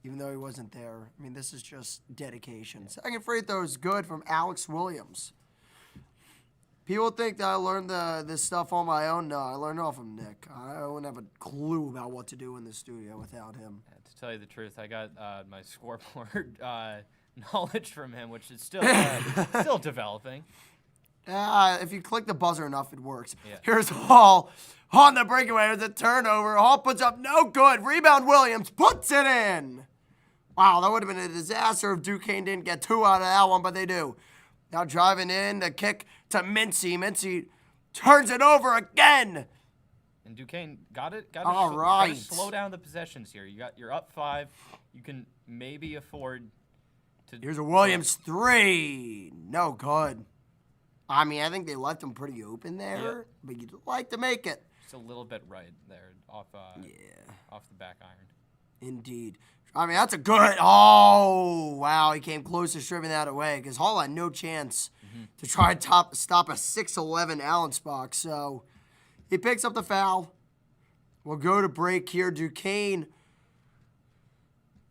even though he wasn't there. I mean, this is just dedication. Yeah. Second free throw is good from Alex Williams. People think that I learned this stuff on my own. No, I learned it all from Nick. I wouldn't have a clue about what to do in the studio without him. To tell you the truth, I got my scoreboard knowledge from him, which is still developing. If you click the buzzer enough, it works. Yeah. Here's Hall on the breakaway. There's a turnover. Hall puts up no good. Rebound Williams puts it in. Wow, that would have been a disaster if Duquesne didn't get 2 out of that one, but they do. Now driving in, the kick to Mincy. Mincy turns it over again. And Duquesne got it. All right. Gotta slow down the possessions here. You're up 5. You can maybe afford to. Here's a Williams 3. No good. I mean, I think they left him pretty open there, but you'd like to make it. Just a little bit right there off the back iron. Indeed. I mean, that's a good. Oh, wow. He came close to stripping that away because Hall had no chance to try to stop a 6'11" Allensbach. So he picks up the foul. We'll go to break here. Duquesne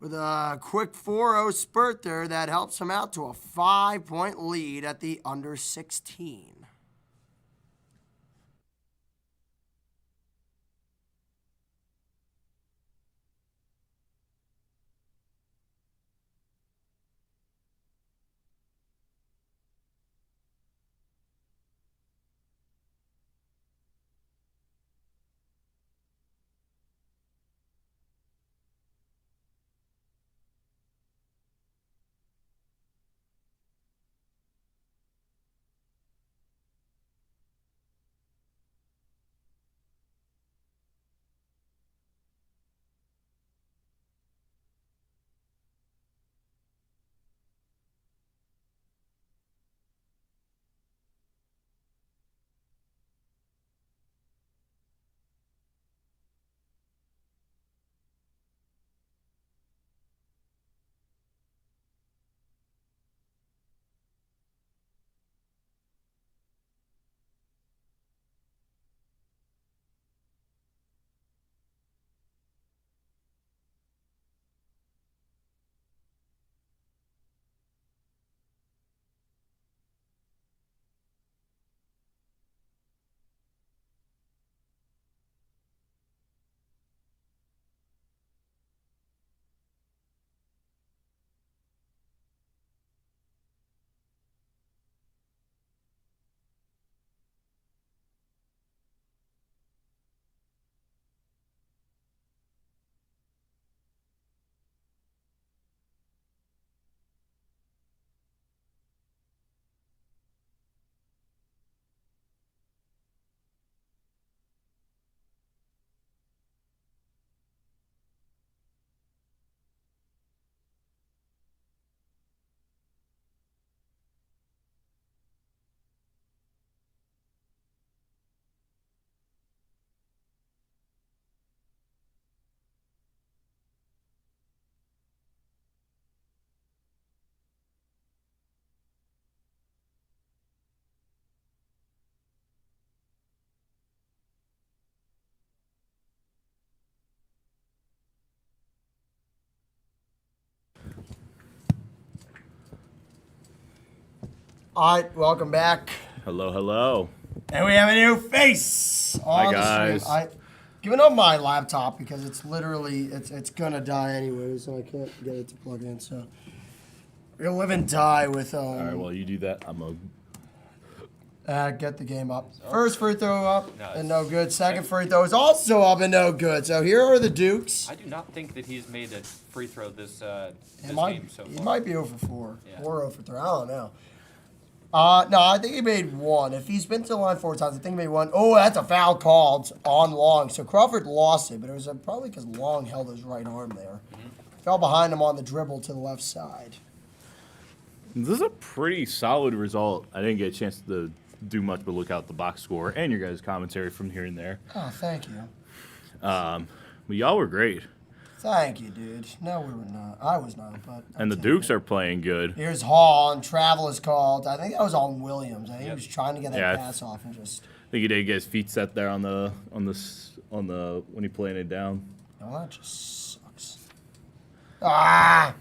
with a quick 4-0 spurt there that helps him out to a 5-point lead at the under 16. All right, welcome back. Hello, hello. And we have a new face on the guys. stream. I'm giving up my laptop because it's literally, it's going to die anyway, so I can't get it to plug in. So we're going to live and die with... All right, well, you do that. I'm a... Get the game up. First free throw up and no good. Second free throw is also up and no good. So here are the Dukes. I do not think that he's made a free throw this game so far. He might be 0 for 4 Yeah. or 0 for 3. I don't know. No, I think he made 1. If he's been to the line 4 times, I think he made 1. Oh, that's a foul called on Long. So Crawford lost it, but it was probably because Long held his right arm there. Fell behind him on the dribble to the left side. This is a pretty solid result. I didn't get a chance to do much but look out the box score and your guys' commentary from here and there. Oh, thank you. But y'all were great. Thank you, dude. No, we were not. I was not, but... And the Dukes are playing good. Here's Hall, and travel is called. I think that was on Williams. I think he was trying to get that pass off and just... I think he did get his feet set there on the when he playing it down. Oh, that just sucks. Ah!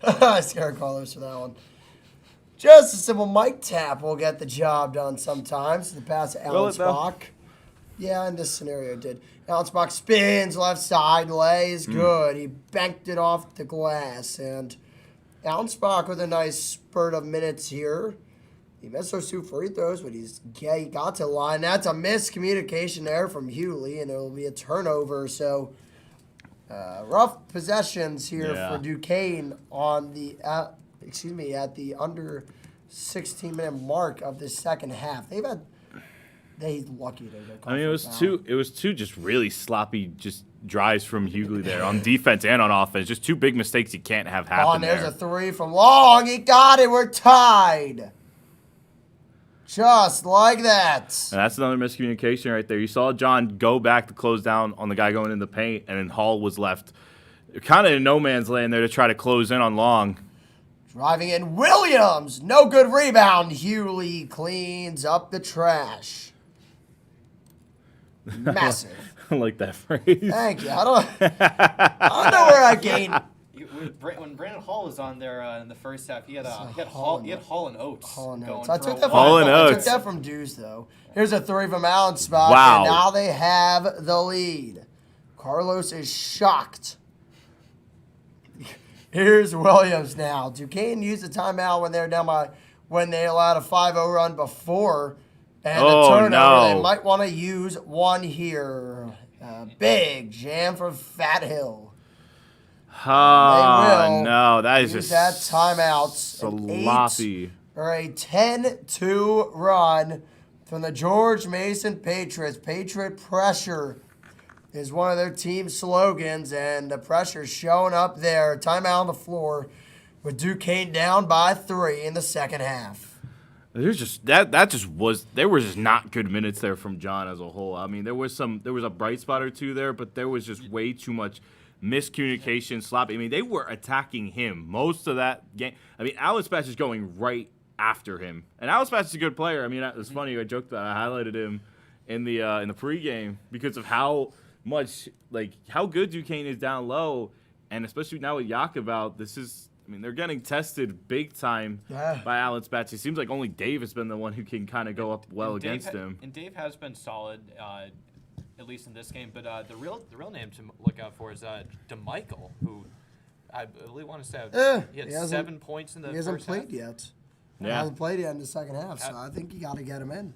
I scared Carlos for that one. Just a simple mic tap will get the job done sometimes. The pass to Alan Spock. Yeah, in this scenario it did. Alan Spock spins left side, lays good. He banked it off the glass. And Alan Spock with a nice spurt of minutes here. He missed those 2 free throws, but he got to the line. That's a miscommunication there from Hewley, and it will be a turnover. So rough possessions here for Duquesne on the at the under 16-minute mark of the second half. They lucky to get. I mean, it was two just really sloppy drives from Hughley there on defense and on offense. Just 2 big mistakes you can't have happen there's a 3 from Long. He got it. We're tied. Just like that. And that's another miscommunication right there. You saw John go back to close down on the guy going in the paint, and then Hall was left kind of in no man's land there to try to close in on Long. Driving in Williams. No good rebound. Hewley cleans up the trash. Massive. I like that phrase. Thank you. I don't know where I gained. When Brandon Hall was on there in the first half, he had Hall and Oates. I took that from Deuce, though. Here's a 3 from Alan Spock. Wow. And now they have the lead. Carlos is shocked. Here's Williams now. Duquesne used a timeout when they allowed a 5-0 run before. And the turnover, they might want to use one here. Big jam from Fat Hill. Oh, no. That is use just that timeout. sloppy. Or a 10-2 run from the George Mason Patriots. Patriot pressure is one of their team slogans, and the pressure's showing up there. Timeout on the floor with Duquesne down by 3 in the second half. There's just there was just not good minutes there from John as a whole. I mean, there was a bright spot or two there, but there was just way too much miscommunication, sloppy. I mean, they were attacking him most of that game. I mean, Alex Patch is going right after him, and Alex Patch is a good player. I mean, it's funny. I joked that I highlighted him in the pregame because of how much how good Duquesne is down low, and especially now with Yakovac, they're getting tested big time by Alex Batch. It seems like only Dave has been the one who can kind of go up against him. And Dave has been solid, at least in this game. But the real name to look out for is DeMichael, who I really want to say he had 7 points in the first half. He hasn't played yet. Yeah. He hasn't played yet in the second half, so I think you got to get him in.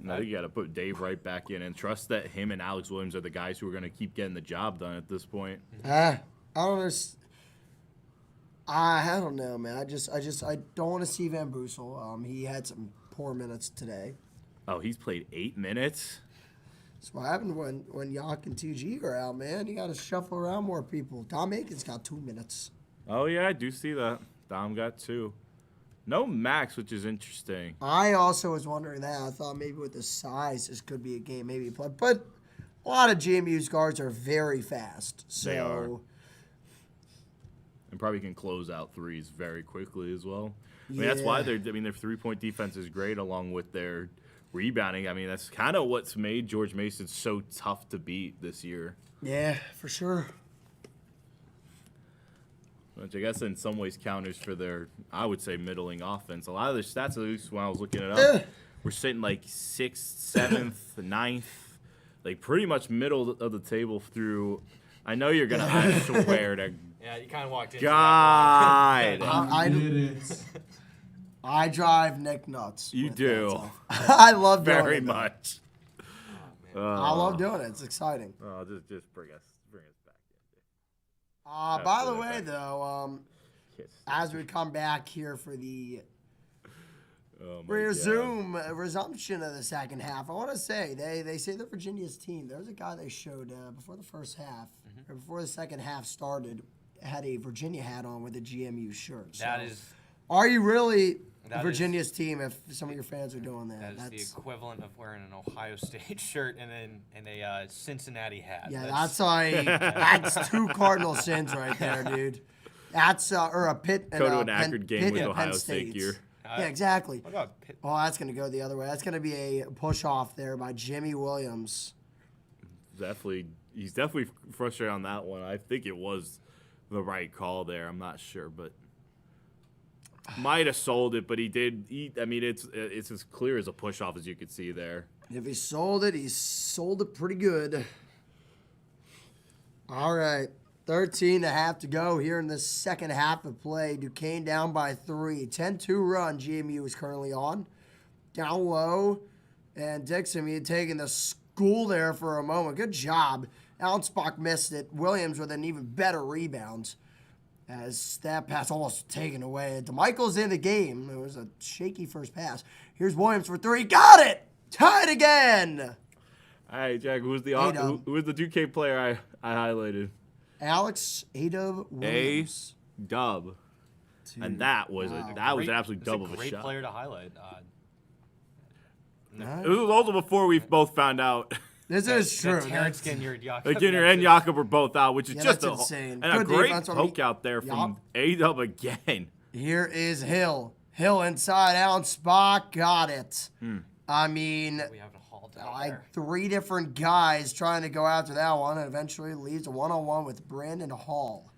I think you got to put Dave right back in and trust that him and Alex Williams are the guys who are going to keep getting the job done at this point. I don't know, man. I don't want to see Van Boosel. He had some poor minutes today. Oh, he's played 8 minutes? That's what happened when Yak and TG are out, man. You got to shuffle around more people. Dom Aiken's got 2 minutes. Oh, yeah, I do see that. Dom got 2. No Max, which is interesting. I also was wondering that. I thought maybe with the size, this could be a game maybe play. But a lot of GMU's guards are very fast. So. They are. And probably can close out threes very quickly as well. I mean, that's why their 3-point defense is great along with their rebounding. I mean, that's kind of what's made George Mason so tough to beat this year. Yeah, for sure. which I guess in some ways counters for their, I would say, middling offense. A lot of their stats, at least when I was looking it up, were sitting like 6th, 7th, 9th, like pretty much middle of the table through. I know you're gonna. I swear to Yeah, you kind of walked into God. I drive Nick nuts. You do. I love doing Very it. much. I love doing it. It's exciting. Oh, just bring us back. By the way, though, as we come back here for the resumption of the second half, I want to say they say they're Virginia's team. There was a guy they showed before the first half, or before the second half started, had a Virginia hat on with a GMU shirt. So That is. are you really That Virginia's team if some of your fans are doing that? That is the equivalent of wearing an Ohio State shirt and a Cincinnati hat. Yeah, that's two cardinal sins right there, dude. That's or a Pitt and Go to a an Penn- Akron game Pitt with and Ohio Penn State gear. Yeah, exactly. What about Pitt? Oh, that's gonna go the other way. That's gonna be a push off there by Jimmy Williams. He's definitely frustrated on that one. I think it was the right call there. I'm not sure, but might have sold it, but he did. I mean, it's as clear as a push off as you could see there. If he sold it pretty good. All right. 13.5 to go here in the second half of play. Duquesne down by 3. 10-2 run GMU is currently on. Down low. And Dixon, he had taken the school there for a moment. Good job. Allenspach missed it. Williams with an even better rebound. As that pass almost taken away. DeMichael's in the game. It was a shaky first pass. Here's Williams for 3. Got it! Tied again! All right, Jack, who was the Duquesne player I highlighted? Alex Adub Williams. Dub. And that was an absolute dub of a Great shot. player to highlight. It was also before we both found out. This is true. Terrence Ginyard, Ginyard and Jakob were both out, which is just insane. And a Good great defense from poke out there from A-Dub again. Here is Hill. Hill inside, Allenspach got it. I mean, We have a haul down like there. 3 different guys trying to go after that one, and eventually leads a one-on-one with Brandon Hall.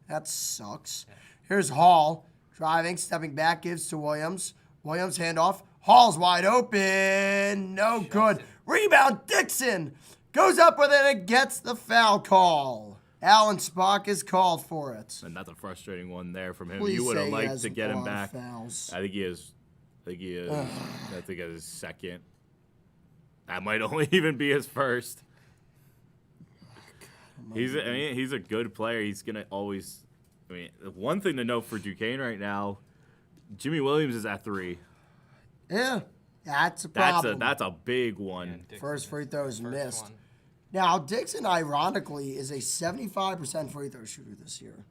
That sucks. Here's Hall driving, stepping back, gives to Williams. Williams handoff. Hall's wide open. No good. Rebound, Dixon. Goes up with it and gets the foul call. Allenspach is called for it. And that's a frustrating one there from him. Please You would say have he liked has to get a him lot of back. fouls. I think he is. I think his second. That might only even be his first. He's a good player. He's gonna always. I mean, one thing to note for Duquesne right now, Jimmy Williams is at 3. Yeah, that's a problem. That's a big one. Dixon First free throws first missed. one. Now, Dixon, ironically, is a 75% free throw shooter this year.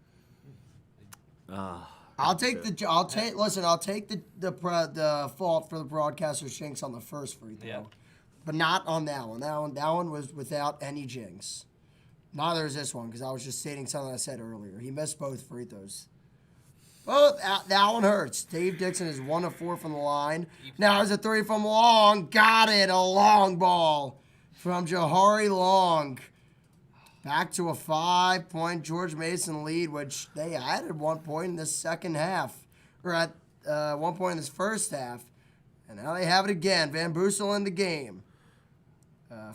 I'll take the fault for the broadcaster jinx on the first free throw, Yeah. but not on that one. That one was without any jinx. Neither is this one because I was just stating something I said earlier. He missed both free throws. That one hurts. Dave Dixon is 1 of 4 from the line. Now there's a 3 from Long. Got it. A long ball from Jahari Long. Back to a 5-point George Mason lead, which they had at one point in this second half, or at one point in this first half. And now they have it again. Van Boosel in the game.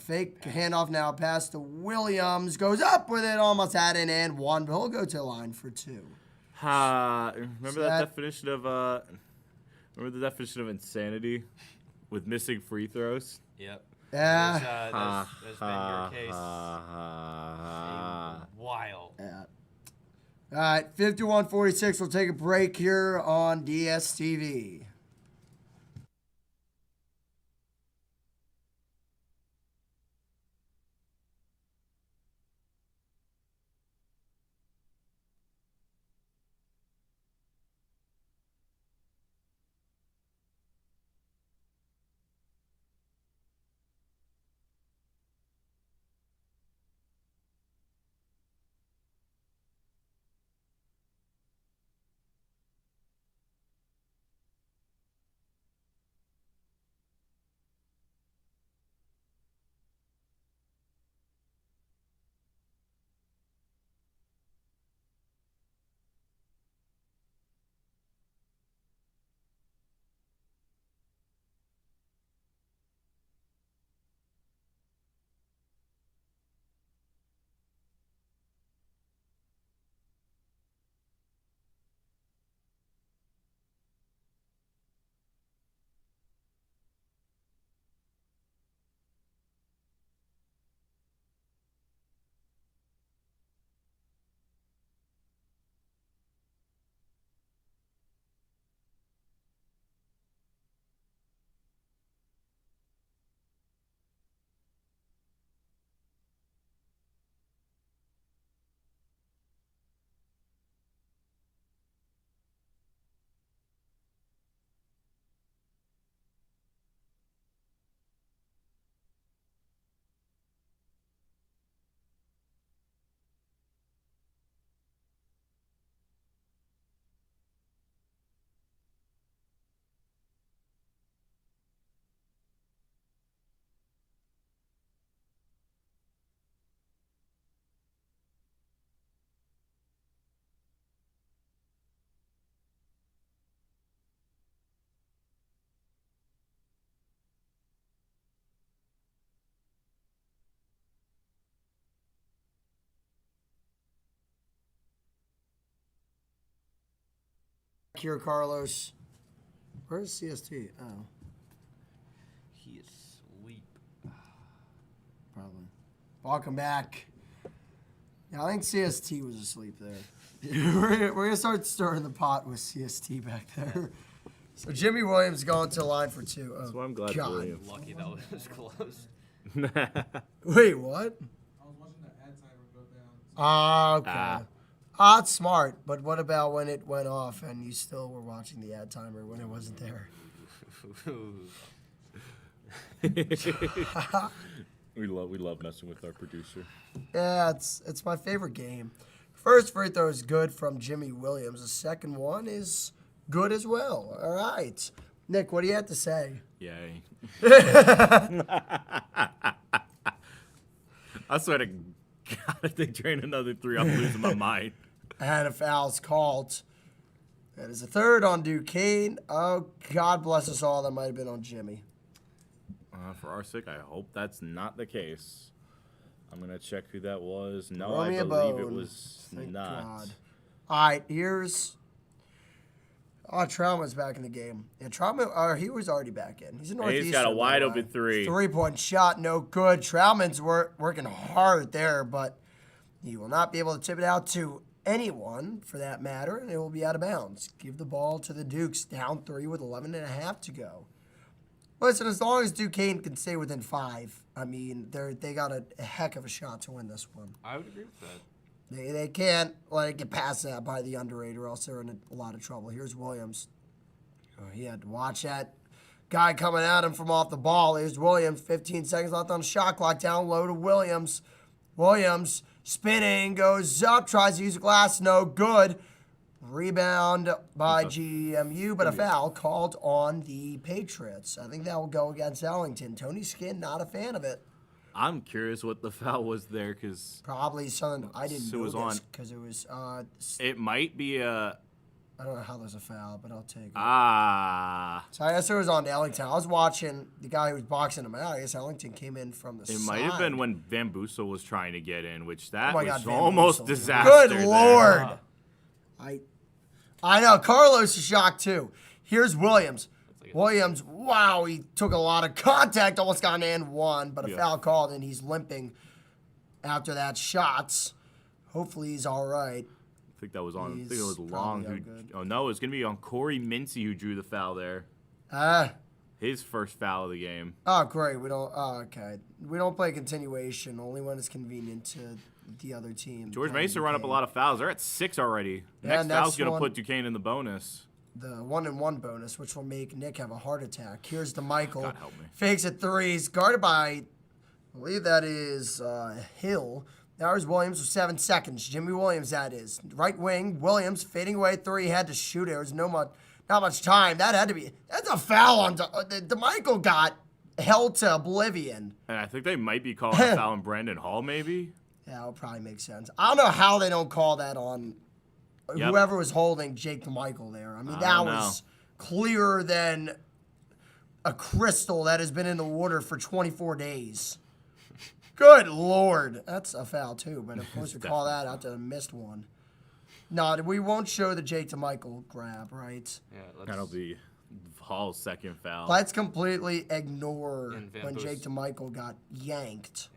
Fake handoff now, pass to Williams. Goes up with it, almost had it and 1, but he'll go to the line for 2. Remember that definition of remember the definition of insanity with missing free throws? Yep. Yeah. There's been your case. Wild. Yeah. All right, 51-46. We'll take a break here on DSTV. here, Carlos. Where's CST? Oh, He is asleep. probably. Welcome back. Yeah, I think CST was asleep there. we're going to start stirring the pot with CST back there. So Jimmy Williams going to the line for 2. Oh, That's why I'm glad God. Williams. Lucky that was close. Wait, what? I was watching the ad timer go down. Ah, okay. Ah. That's smart. But what about when it went off and you still were watching the ad timer when it wasn't there? We love messing with our producer. Yeah, it's my favorite game. First free throw is good from Jimmy Williams. The second one is good as well. All right. Nick, what do you have to say? Yay. I swear to God, if they drain another 3, I'm losing my mind. And a foul's called. That is a third on Duquesne. Oh, God bless us all. That might have been on Jimmy. For our sake, I hope that's not the case. I'm going to check who that was. No, Throw I me a believe it bone. was Thank not. God. All right, here's... Oh, Trauma's back in the game. Yeah, Trauma, he was already back in. He's a Northeastern. He's got a wide by the open way. 3. Three-point shot, no good. Trauman's working hard there, but he will not be able to tip it out to anyone, for that matter, and it will be out of bounds. Give the ball to the Dukes, down 3 with 11.5 to go. Listen, as long as Duquesne can stay within 5, I mean, they got a heck of a shot to win this one. I would agree with that. They can't let it get past that by the underrated, or else they're in a lot of trouble. Here's Williams. Oh, he had to watch that guy coming at him from off the ball. Here's Williams. 15 seconds left on the shot clock. Down low to Williams. Williams spinning, goes up, tries to use a glass. No good. Rebound by GMU, but a foul called on the Patriots. I think that will go against Ellington. Tony Skinn, not a fan of it. I'm curious what the foul was there because Probably something I didn't know was this on- because it was. it might be a. I don't know how there's a foul, but I'll take it. So So I guess it was on Ellington. I was watching the guy who was boxing him out. I guess Ellington came in from the it side. might have been when Van Boosel was trying to get in, which that my was God, Van almost Boosel. disaster. Good there. Lord. I know. Carlos is shocked too. Here's Williams. Williams, wow, he took a lot of contact, almost got an and one, but a foul called, and he's limping after that shots. Hopefully he's all right. I think that was on. I think it He's was Long. probably Who, all good. oh no, it's gonna be on Corey Mincy who drew the foul there. Ah. His first foul of the game. Oh, great. We don't. Oh, okay. We don't play continuation. Only when it's convenient to the other team. George Mason run up a lot of fouls. They're at 6 already. Yeah, Next foul's next gonna one- put Duquesne in the bonus. The 1-and-1 bonus, which will make Nick have a heart attack. Here's the Michael. God help me. Fakes at threes. Guarded by, I believe that is Hill. There's Williams with 7 seconds. Jimmy Williams, that is. Right wing. Williams fading away 3. Had to shoot it. There was not much time. That had to be. That's a foul on. The Michael got held to oblivion. And I think they might be calling a foul on Brandon Hall, maybe. Yeah, that would probably make sense. I don't know how they don't call that on whoever was holding Jake Michael there. I mean, I that don't was clearer than a crystal that has been in the water for 24 days. Good Lord. That's a foul, too, but of course we call that after the missed one. No, we won't show the Jake Michael grab, right? Yeah, That'll be Hall's second foul. Let's completely ignore And Van when Boos- Jake Michael got yanked.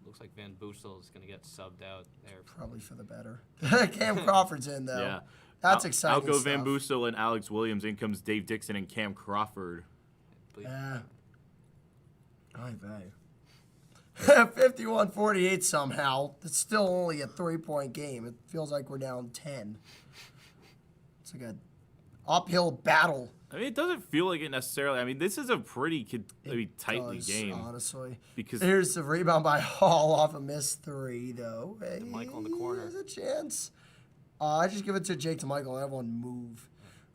Looks like Van Boosel is gonna get subbed out there. Probably for the better. Cam Crawford's in, though. Yeah. That's exciting Out go stuff. Van Boosel and Alex Williams. In comes Dave Dixon and Cam Crawford. Ay vey. 51-48 somehow. It's still only a 3-point game. It feels like we're down 10. It's like a uphill battle. I mean, it doesn't feel like it necessarily. I mean, this is a pretty tightly Does, game. honestly. Because Here's the rebound by Hall off a missed 3, though. Hey, Michael in the corner. There's a chance. I just give it to Jake to Michael and everyone move.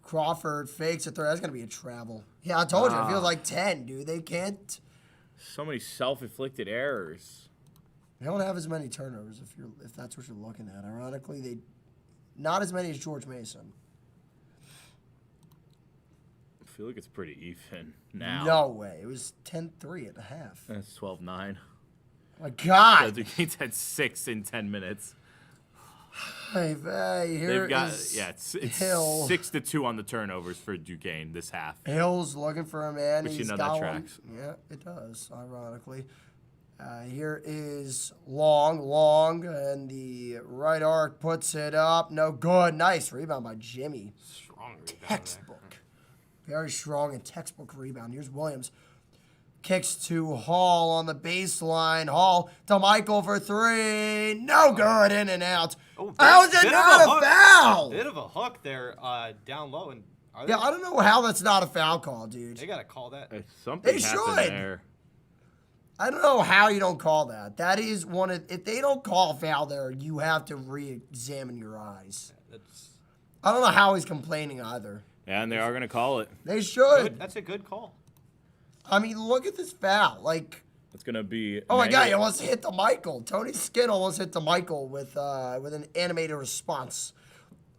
Crawford fakes a 3. That's going to be a travel. Yeah, I told you. It feels like 10, dude. They can't. so many self-inflicted errors. They don't have as many turnovers if that's what you're looking at. Ironically, they not as many as George Mason. I feel like it's pretty even now. No way. It was 10-3 at the half. That's 12-9. My God. Duquesne's had 6 in 10 minutes. Here They've got is it's Hill. 6-2 on the turnovers for Duquesne this half. Hill's looking for a man. Which you He's know got that one. tracks. Yeah, it does, ironically. Here is Long, and the right arc puts it up. No good. Nice rebound by Jimmy. Strong rebound there. Textbook. Very strong and textbook rebound. Here's Williams. Kicks to Hall on the baseline. Hall to Michael for three. No good. In and out. Oh, How is it bit of not a hook. foul? Bit of a hook there down low. And Yeah, I don't know how that's not a foul call, dude. They got to call that. Something They happened should. there. I don't know how you don't call that. That is one of, if they don't call a foul there, you have to re-examine your eyes. That's I don't know how he's complaining either. Yeah, and they are going to call it. They should. good. That's a good call. I mean, look at this foul. Like, It's going to be. oh my God, he almost hit the Michael. Tony Skinn almost hit the Michael with an animated response.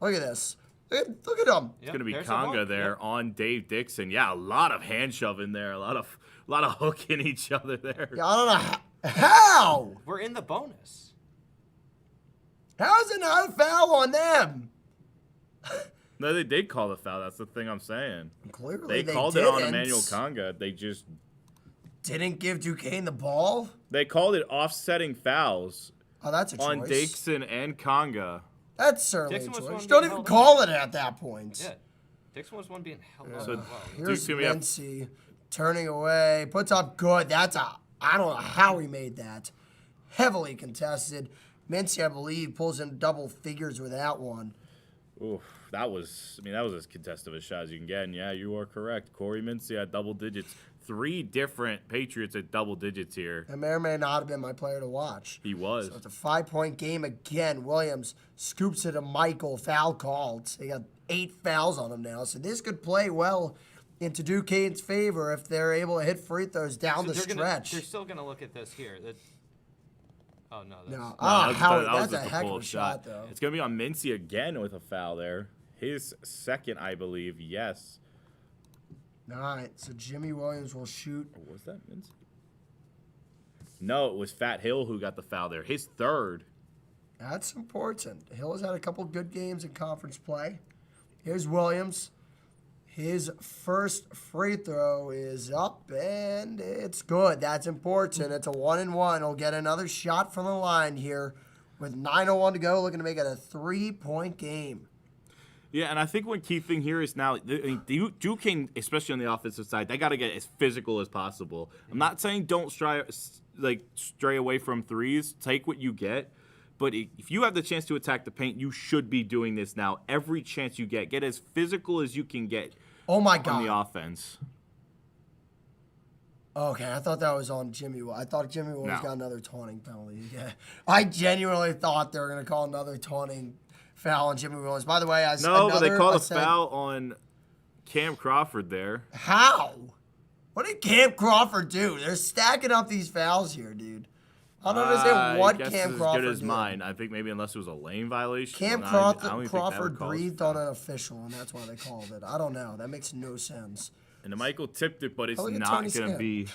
Look at this. Look at him. It's going to be Conga there on Dave Dixon. Yeah, a lot of hand shoving there. A lot of hooking each other there. Yeah, I don't know how. We're in the bonus. How is it not a foul on them? No, they did call the foul. That's the thing I'm saying. Clearly, They called it on didn't. Emmanuel Conga. They just Didn't give Duquesne the ball. they called it offsetting fouls Oh, that's a choice. on Dixon and Conga. That's certainly Dixon a was one choice. being Don't even held call it at that point. Yeah. Dixon was one being held up. So- as well. Here's Duke's gonna have- Mincy turning away, puts up good. That's I don't know how he made that. Heavily contested. Mincy, I believe, pulls in double figures with that one. Oof, that was as contested a shot as you can get. And yeah, you are correct. Corey Mincy at double digits. 3 different Patriots at double digits here. That may or may not have been my player to watch. He was. So it's a 5-point game again. Williams scoops it to Michael, foul called. They got 8 fouls on him now. So this could play well into Duquesne's favor if they're able to hit free throws down the stretch. They're still going to look at this here. Oh, no. That's, No, that was that's a just heck of pull a shot, though. It's going to be on Mincy again with a foul there. His second, I believe. Yes. All right, so Jimmy Williams will shoot. Or was that Mincy? No, it was Fat Hill who got the foul there. His third. That's important. Hill has had a couple good games in conference play. Here's Williams. His first free throw is up, and it's good. That's important. It's a 1-and-1. He'll get another shot from the line here with 9:01 to go, looking to make it a 3-point game. Yeah, and I think one key thing here is now, Duquesne, especially on the offensive side, they got to get as physical as possible. I'm not saying don't stray away from threes. Take what you get. But if you have the chance to attack the paint, you should be doing this now. Every chance you get. Get as physical as you can get Oh, my God. on the offense. Okay, I thought that was on Jimmy. I thought Jimmy Williams No. got another taunting penalty. Yeah. I genuinely thought they were going to call another taunting foul on Jimmy Williams. By the way, But they called a foul on Cam Crawford there. How? What did Cam Crawford do? They're stacking up these fouls here, dude. I don't understand what I guess Cam it's Crawford as good as did. mine. I think maybe unless it was a lane violation. Cam I don't even think that Crawford would cause breathed foul. on an official, and that's why they called it. I don't know. That makes no sense. And the Michael tipped it, but it's Look at not Tony going to Skinn. be.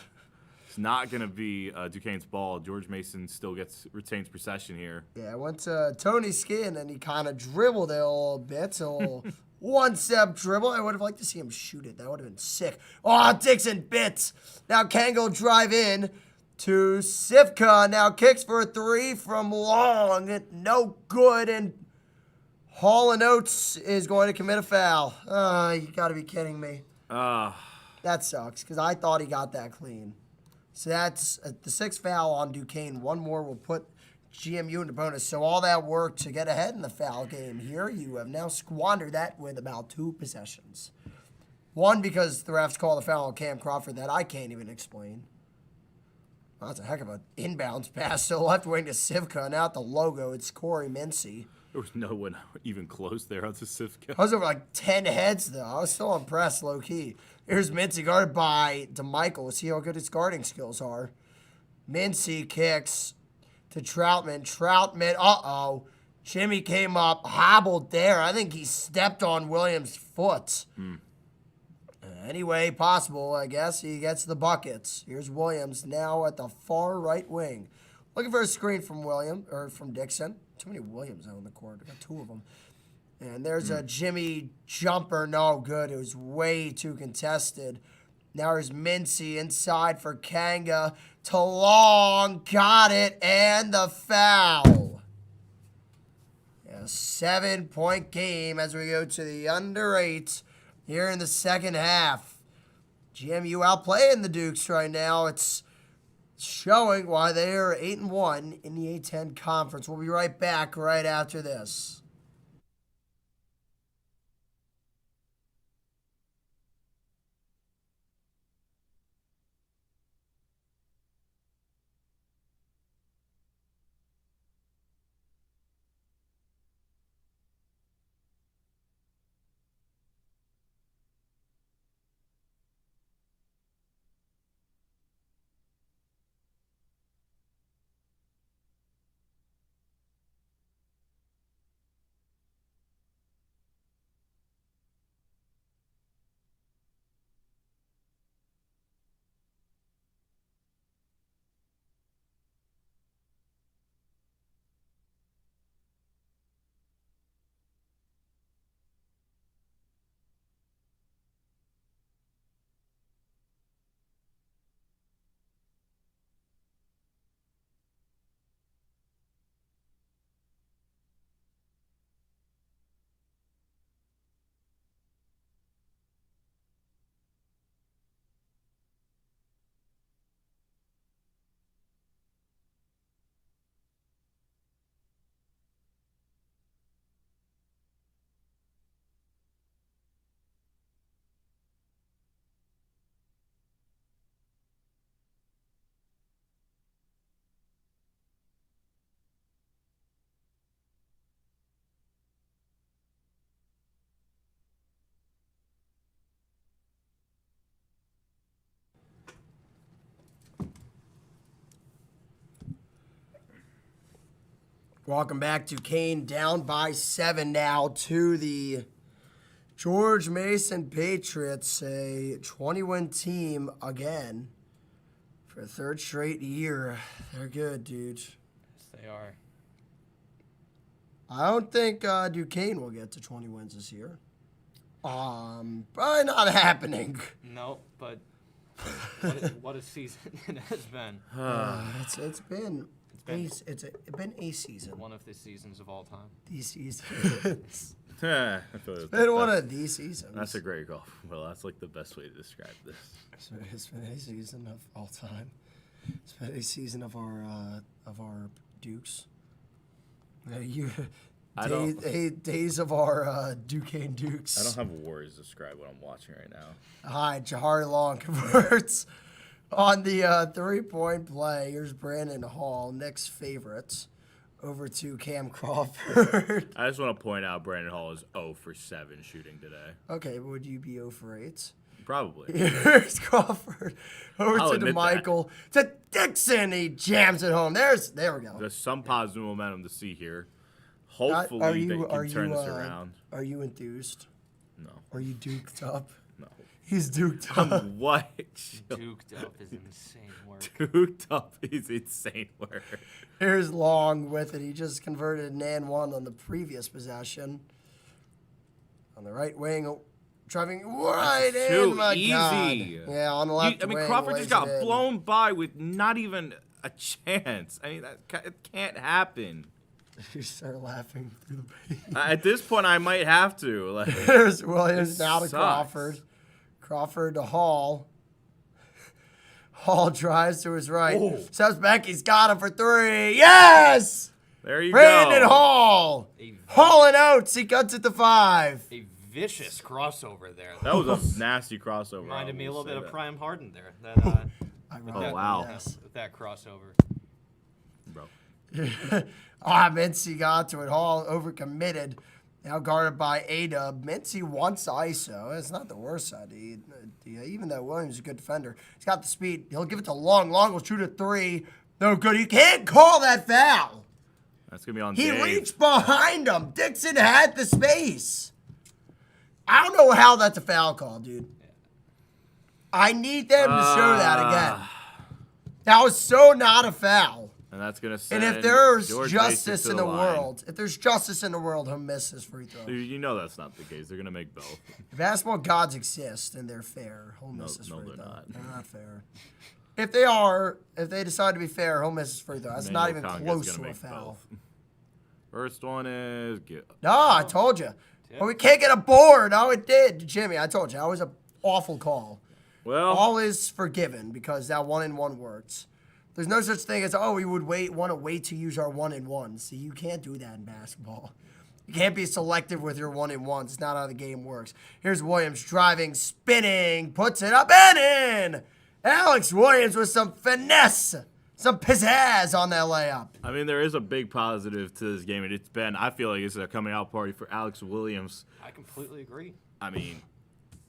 It's not going to be Duquesne's ball. George Mason still retains possession here. Yeah, I went to Tony Skinn, and he kind of dribbled it a little bit. A little one-step dribble. I would have liked to see him shoot it. That would have been sick. Oh, Dixon bits. Now Kango drive in to Sivka. Now kicks for a 3 from Long. No good, and Hall and Oates is going to commit a foul. You got to be kidding me. That sucks, because I thought he got that clean. So that's the 6th foul on Duquesne. One more will put GMU into bonus. So all that work to get ahead in the foul game here, you have now squandered that with about 2 possessions. One, because the refs called a foul on Cam Crawford that I can't even explain. Well, that's a heck of an inbounds pass to the left wing to Sivka. Now at the logo, it's Corey Mincy. There was no one even close there on the Sivka. I was over like 10 heads, though. I was still impressed, low-key. Here's Mincy guarded by DeMichael. See how good his guarding skills are. Mincy kicks to Troutman. Troutman, Jimmy came up, hobbled there. I think he stepped on Williams' foot. Anyway, possible, I guess. He gets the buckets. Here's Williams now at the far right wing. Looking for a screen from from Dixon. Too many Williams on the court. I got 2 of them. And there's a Jimmy jumper. No good. It was way too contested. Now there's Mincy inside for Kanga. To Long. Got it. And the foul. A 7-point game as we go to the under 8 here in the second half. GMU outplaying the Dukes right now. It's showing why they are 8-1 in the A-10 conference. We'll be right back right after this. Welcome back. Duquesne down by 7 now to the George Mason Patriots, a 20-win team again for a 3rd straight year. They're good, dude. Yes, they are. I don't think Duquesne will get to 20 wins this year. Probably not happening. No, but what a season it has been. It's been a season. One of the seasons of all time. The seasons. I feel It's been one of these seasons. That's a great golf. Well, that's like the best way to describe this. It's been a season of all time. It's been a season of our Dukes. Days of our Duquesne Dukes. I don't have words to describe what I'm watching right now. Hi, Jahari Long converts on the 3-point play. Here's Brandon Hall, Nick's favorites, over to Cam Crawford. I just want to point out Brandon Hall is 0 for 7 shooting today. Okay, but would you be 0 for 8? Probably. Here's Crawford over I'll to admit DeMichael to Dixon. He jams it home. There we go. There's some positive momentum to see here. Hopefully they can turn this around. Are you enthused? No. Are you duked up? No. He's duked up. What? Duked up is insane work. Duked up is insane work. Here's Long with it. He just converted an and one on the previous possession. On the right wing, driving right in. Too My easy. God. Yeah, on the left wing. Crawford just got lays it in. blown by with not even a chance. I mean, it can't happen. You start laughing through the pain. At this point, I might have to. Like, There's Williams now to sucks. Crawford. Crawford to Hall. Hall drives to his right. Steps back. He's got him for 3. Yes! there you Brandon go. Hall. Hall and Oates. He cuts it to 5. A vicious crossover there. That was a nasty crossover. Reminded me a I will little bit say of that. Prime Harden there. That, wow. Yes. with that crossover. Bro. Mincy got to it. Hall overcommitted. Now guarded by A-Dub. Mincy wants ISO. It's not the worst side. Even though Williams is a good defender. He's got the speed. He'll give it to Long. Long will shoot a 3. No good. He can't call that foul. That's going to be on He Dave. reached behind him. Dixon had the space. I don't know how that's a foul call, dude. I need them to show that again. That was so not a foul. And that's going to And send if there's George justice Mason in to the line. world, he'll miss his free throw. Dude, you know that's not the case. They're going to make both. If basketball gods exist and they're fair, he'll miss his free they're throw. not. They're not fair. If they are, if they decide to be fair, he'll miss his free throw. That's not even Conga's close gonna to a make foul. both. First one is good. No, I told you. But we can't get a board. Oh, it did. Jimmy, I told you. That was an awful call. Well, All is forgiven because that 1-and-1 works. There's no such thing as, we would want to wait to use our 1-and-1. See, you can't do that in basketball. You can't be selective with your 1-and-1s. It's not how the game works. Here's Williams driving, spinning, puts it up and in. Alex Williams with some finesse, some pizzazz on that layup. I mean, there is a big positive to this game, and it's been, I feel like it's a coming out party for Alex Williams. I completely agree. I mean,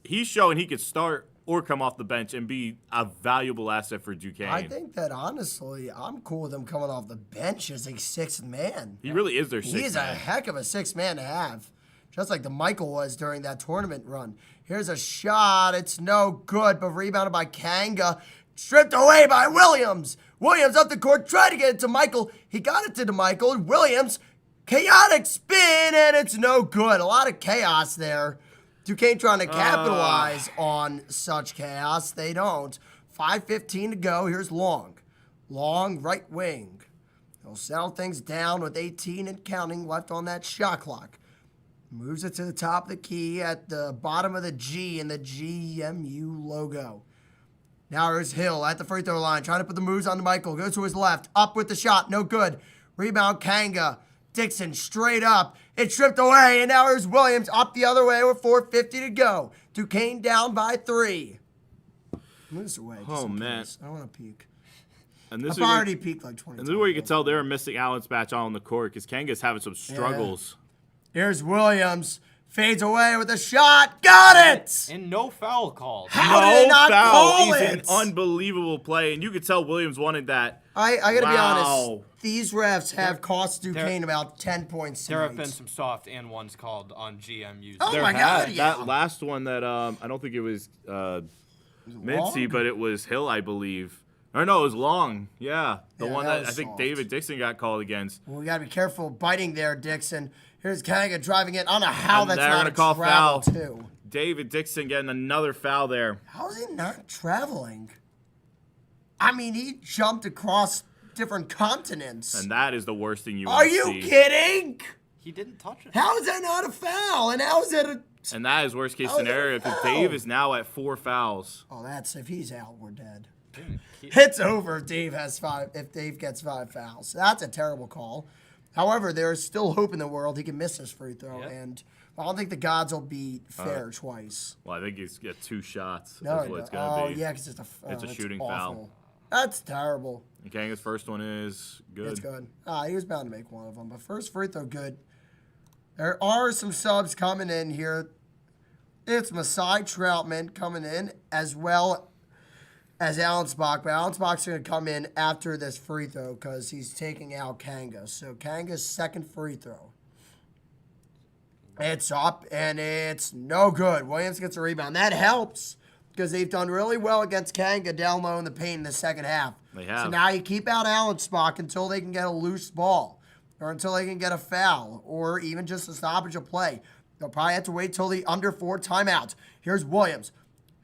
he's showing he could start or come off the bench and be a valuable asset for Duquesne. I think that, honestly, I'm cool with him coming off the bench as a sixth man. He really is their sixth He's man. a heck of a sixth man to have, just like the Michael was during that tournament run. Here's a shot. It's no good, but rebounded by Kanga. Stripped away by Williams. Williams up the court, tried to get it to Michael. He got it to Michael. Williams, chaotic spin, and it's no good. A lot of chaos there. Duquesne trying to capitalize on such chaos. They don't. 5:15 to go. Here's Long. Long, right wing. He'll settle things down with 18 and counting left on that shot clock. Moves it to the top of the key at the bottom of the G in the GMU logo. Now here's Hill at the free throw line, trying to put the moves on Michael. Goes to his left. Up with the shot. No good. Rebound Kanga. Dixon straight up. It's stripped away, and now here's Williams up the other way with 4:50 to go. Duquesne down by 3. Move this away. Oh, man. I don't want to peek. And this I've is already peeked like 20 And this is where you can tell they're missing Allen's batch on the court because Kanga's having some struggles. Here's Williams. Fades away with a shot. Got it! And no foul called. How did they not call He's it? an unbelievable play, and you could tell Williams wanted that. I got to be Wow. honest. These refs have cost Duquesne about 10 points There tonight. have been some soft and ones called on GMU's. Oh There my God, had- yeah. That last one that I don't think it was Mincy, Long? but it was Hill, I believe. Or no, it was Long. Yeah, the Yeah, one that that was I think soft. David Dixon got called against. Well, we got to be careful biting there, Dixon. Here's Kanga driving it. I don't know how And that's they're not gonna a call travel, foul. too. David Dixon getting another foul there. How is he not traveling? I mean, he jumped across different continents. And that is the worst thing you Are want to you see. kidding? He didn't touch it. How is that not a foul? And how is that a... And that is worst case How is that a scenario because foul? Dave is now at 4 fouls. Oh, that's... If he's out, we're dead. He- It's over if Dave has 5. If Dave gets 5 fouls, that's a terrible call. However, there's still hope in the world. He can miss his free throw, Yep. and I don't think the gods will be fair twice. Well, I think he's got 2 shots. No, That's what it's going to be. yeah, because it's a It's a that's shooting awful. foul. That's terrible. And Kanga's first one is good. It's good. He was bound to make one of them, but first free throw good. There are some subs coming in here. It's Masai Troutman coming in as well as Allen Spock, but Allen Spock's going to come in after this free throw because he's taking out Kanga. So Kanga's second free throw. It's up, and it's no good. Williams gets a rebound. That helps because they've done really well against Kanga down low in the paint in the second half. They have. So now you keep out Allen Spock until they can get a loose ball or until they can get a foul or even just a stoppage of play. They'll probably have to wait till the under 4 timeouts. Here's Williams.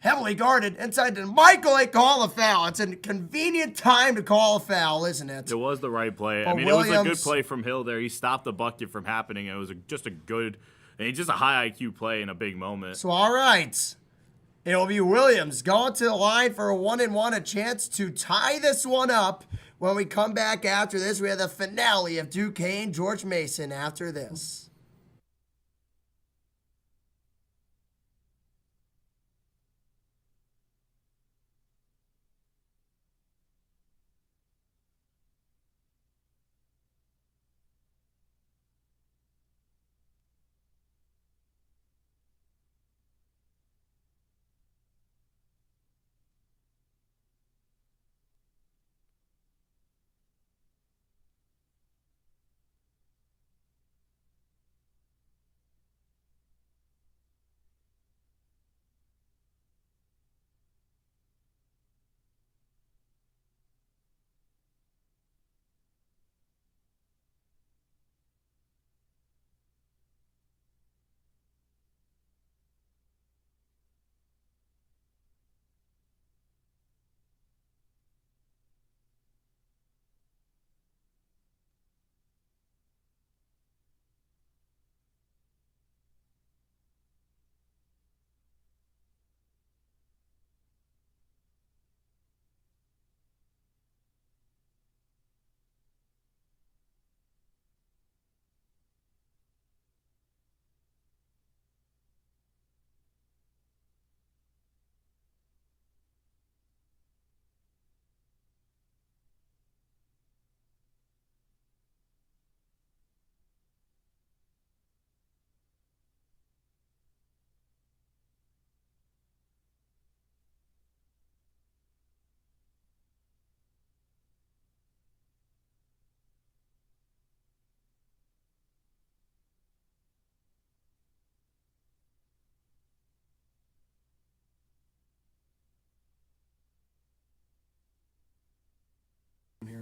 Heavily guarded inside to Michael. They call a foul. It's a convenient time to call a foul, isn't it? It was the right play. I But mean, it was a good Williams- play from Hill there. He stopped the bucket from happening. It was just a good, just a high IQ play in a big moment. So, all right. It'll be Williams going to the line for a 1-and-1, a chance to tie this one up. When we come back after this, we have the finale of Duquesne George Mason after this.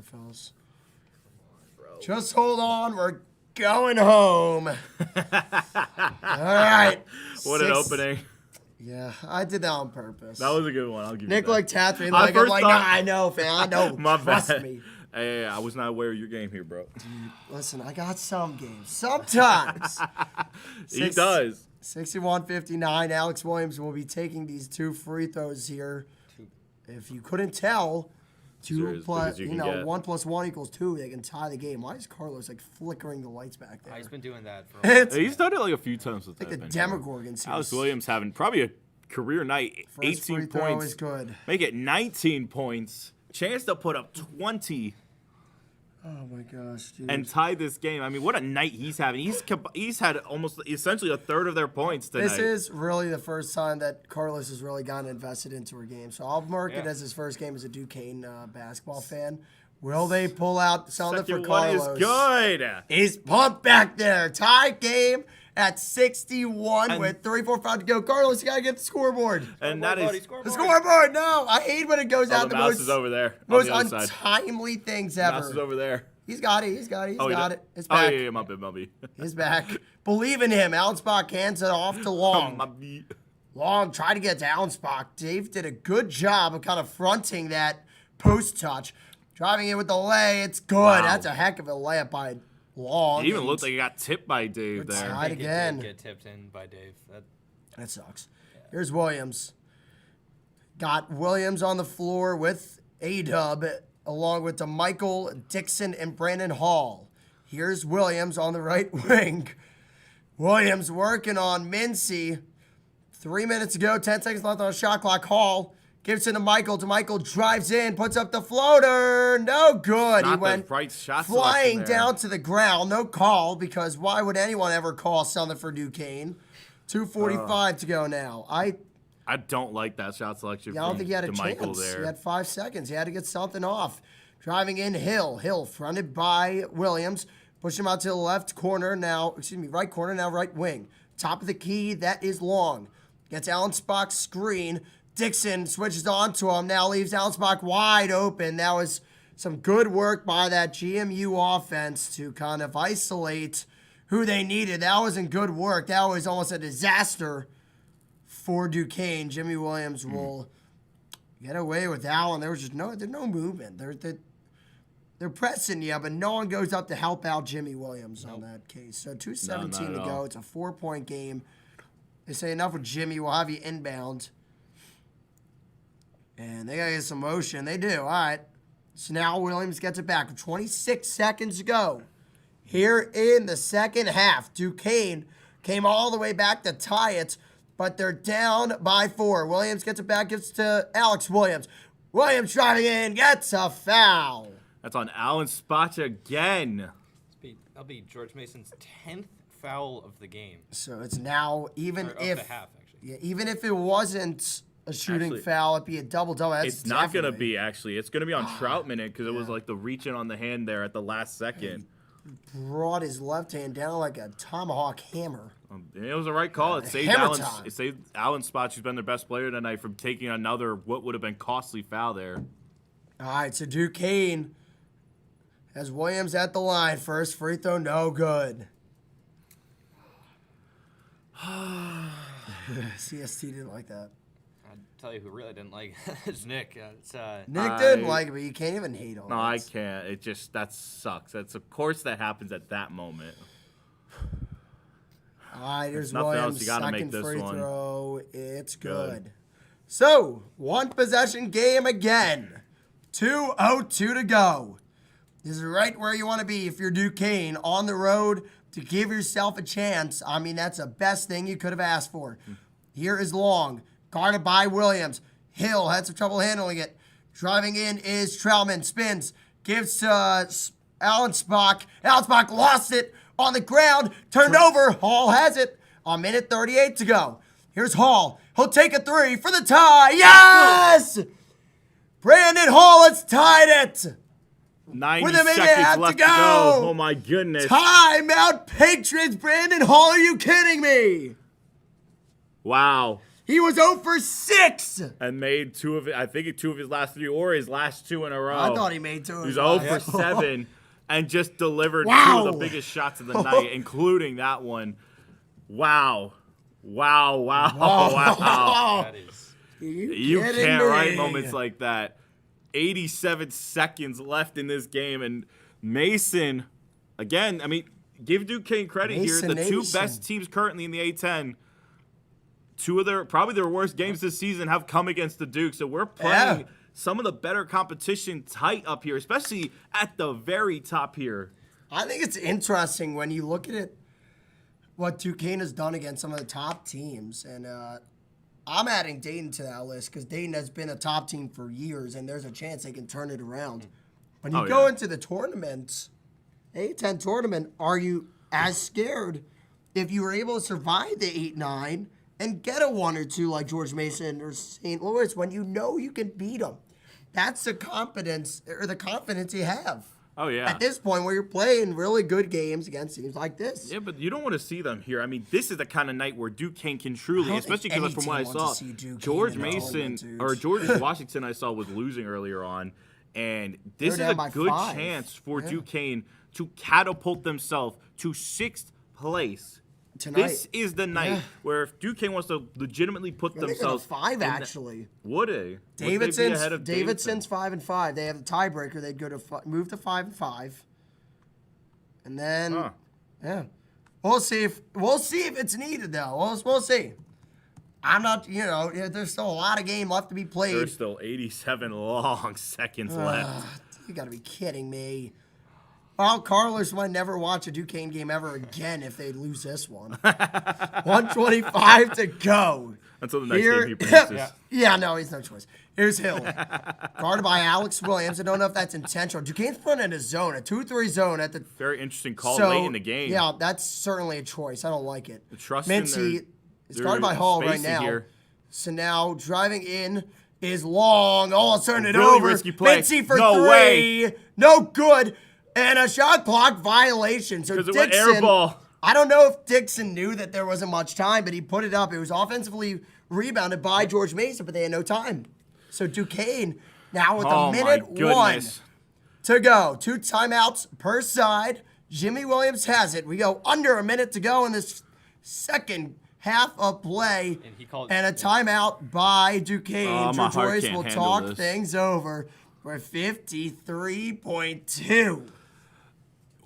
here, fellas. Just hold on. We're going home. All right. What an opening. Yeah, I did that on purpose. That was a good one. I'll give you Nick that. like tapped me. Like, I'm like, nah, I know, fam. I know. My Trust bad. me. Hey, I was not aware of your game here, bro. Listen, I got some games. Sometimes. He does. 61-59. Alex Williams will be taking these 2 free throws here. If you couldn't tell, 1 + 1 = 2. They can tie the game. Why is Carlos like flickering the lights back there? He's been doing that for a while. He's done it like a few times with like that the bench. Demogorgons. Alex Williams having probably a career night. First 18 free throw points. is good. Make it 19 points. Chance to put up 20 Oh my gosh, dude. and tie this game. I mean, what a night he's having. He's had almost essentially a third of their points tonight. This is really the first time that Carlos has really gotten invested into a game. So I'll mark it as his first game as a Duquesne basketball fan. Will they pull out something for Second one Carlos? is good. He's pumped back there. Tie game at 61 with 3:45 to go. Carlos, you got to get the scoreboard. And that is The scoreboard, no. I hate when it goes out the the mouse most, is over there. most on the other side. untimely things ever. Mouse is over there. He's got it. He's got it. He's Oh, he got does? it. It's Oh, back. yeah, my bad. He's back. Believe in him. Allenspach hands it off to Long. My bad. Long tried to get to Allenspach. Dave did a good job of kind of fronting that post touch. Driving it with the lay. It's good. Wow. That's a heck of a layup by Long. It even looked like he got tipped by Dave It's there. tied. I think again. It did get tipped in by Dave. That sucks. Here's Williams. Got Williams on the floor with A-Dub, along with DeMichael, Dixon, and Brandon Hall. Here's Williams on the right wing. Williams working on Mincy. 3 minutes to go, 10 seconds left on the shot clock. Hall gives it to Michael. DeMichael drives in, puts up the floater. No good. He Not the went right shot flying selection there. down to the ground. No call, because why would anyone ever call something for Duquesne? 2:45 to go now. I don't like that shot selection. don't think he had a DeMichael chance. there. He had 5 seconds. He had to get something off. Driving in Hill. Hill fronted by Williams. Push him out to the left corner now. Right corner now, right wing. Top of the key, that is Long. Gets Allenspach's screen. Dixon switches on to him. Now leaves Allenspach wide open. That was some good work by that GMU offense to kind of isolate who they needed. That wasn't good work. That was almost a disaster for Duquesne. Jimmy Williams will get away with that one. There was just no movement. They're pressing you, but no one goes up to help out Jimmy Williams on that case. So 2:17 to go. It's a 4-point game. They say enough with Jimmy. We'll have you inbound. And they got to get some motion. They do. All right. So now Williams gets it back with 26 seconds to go. Here in the second half, Duquesne came all the way back to tie it, but they're down by 4. Williams gets it back, gives it to Alex Williams. Williams driving in, gets a foul. That's on Allenspach again. That'll be George Mason's 10th foul of the game. So it's now, even Or of if the half, actually. yeah, even if it wasn't a shooting Actually, foul, it'd be a double-double. That's It's not going to definitely- be, actually. It's going to be on Troutman because it was like the reaching on the hand there at the last second. Brought his left hand down like a tomahawk hammer. It was the right call. It saved Hammer time. Allenspach, who's been their best player tonight, from taking another what would have been costly foul there. All right, so Duquesne has Williams at the line. First free throw, no good. CST didn't like that. I'll tell you who really didn't like it is Nick. Nick didn't like it, but you can't even hate on No, it. I can't. It just, that sucks. That's, of course, that happens at that moment. All right, here's nothing else, Williams' you gotta make second this free one. throw. It's good. Good. So, one possession game again. 2:02 to go. This is right where you want to be if you're Duquesne, on the road to give yourself a chance. I mean, that's the best thing you could have asked for. Here is Long, guarded by Williams. Hill had some trouble handling it. Driving in is Troutman, spins, gives to Allenspach. Allenspach lost it on the ground, turned over. Hall has it. A minute 38 to go. Here's Hall. He'll take a 3 for the tie. Yes! Brandon Hall has tied it. 90 With a minute seconds half to left go. Oh, my goodness. Timeout Patriots. Brandon Hall, are you kidding me? Wow. He was 0 for 6. And made two of his last 3 or his last 2 in a row. I thought he made 2. He was 0 for 7 and just delivered 2 Wow. of the biggest shots of the night, including that one. Wow. That is. You can't write moments like that. 87 seconds left in this game, and Mason, again, I mean, give Duquesne credit here. The 2 best teams currently in the A-10, 2 of their worst games this season have come against the Dukes. So we're playing some of the better competition tight up here, especially at the very top here. I think it's interesting when you look at it, what Duquesne has done against some of the top teams. And I'm adding Dayton to that list because Dayton has been a top team for years, and there's a chance they can turn it around. When you go into the tournament, A-10 tournament, are you as scared if you were able to survive the 8-9 and get a 1 or 2 like George Mason or St. Louis when you know you can beat them? That's the confidence you have. Oh, yeah. At this point where you're playing really good games against teams like this. Yeah, but you don't want to see them here. I mean, this is the kind of night where Duquesne can truly, especially because from what I saw, George Washington I saw was losing earlier on. And this is a good chance for Duquesne to catapult themselves to 6th place. Tonight. This is the night where if Duquesne wants to legitimately put themselves 5 actually. Would they? Davidson's 5-5. They have the tiebreaker. They'd go to move to 5-5, and then we'll see if it's needed though. We'll see. I'm not, there's still a lot of game left to be played. There's still 87 long seconds left. You got to be kidding me. Well, Carlos might never watch a Duquesne game ever again if they lose this one. 1:25 to go. Until the next game he produces. Yeah, no, he's no choice. Here's Hill. Guarded by Alex Williams. I don't know if that's intentional. Duquesne's put in a zone, a 2-3 zone at the. Very interesting call late in the game. Yeah, that's certainly a choice. I don't like it. Mincy is guarded by Hall right now. Here. So now driving in is long. All of a sudden it over. Risky play. Mincy for 3. No good. And a shot clock violation. So Dixon, it went air ball. I don't know if Dixon knew that there wasn't much time, but he put it up. It was offensively rebounded by George Mason, but they had no time. So Duquesne now with a minute 1 to go. 2 timeouts per side. Jimmy Williams has it. We go under a minute to go in this second half of play. And a timeout by Duquesne. Drew Joyce will talk things over. We're 53.2.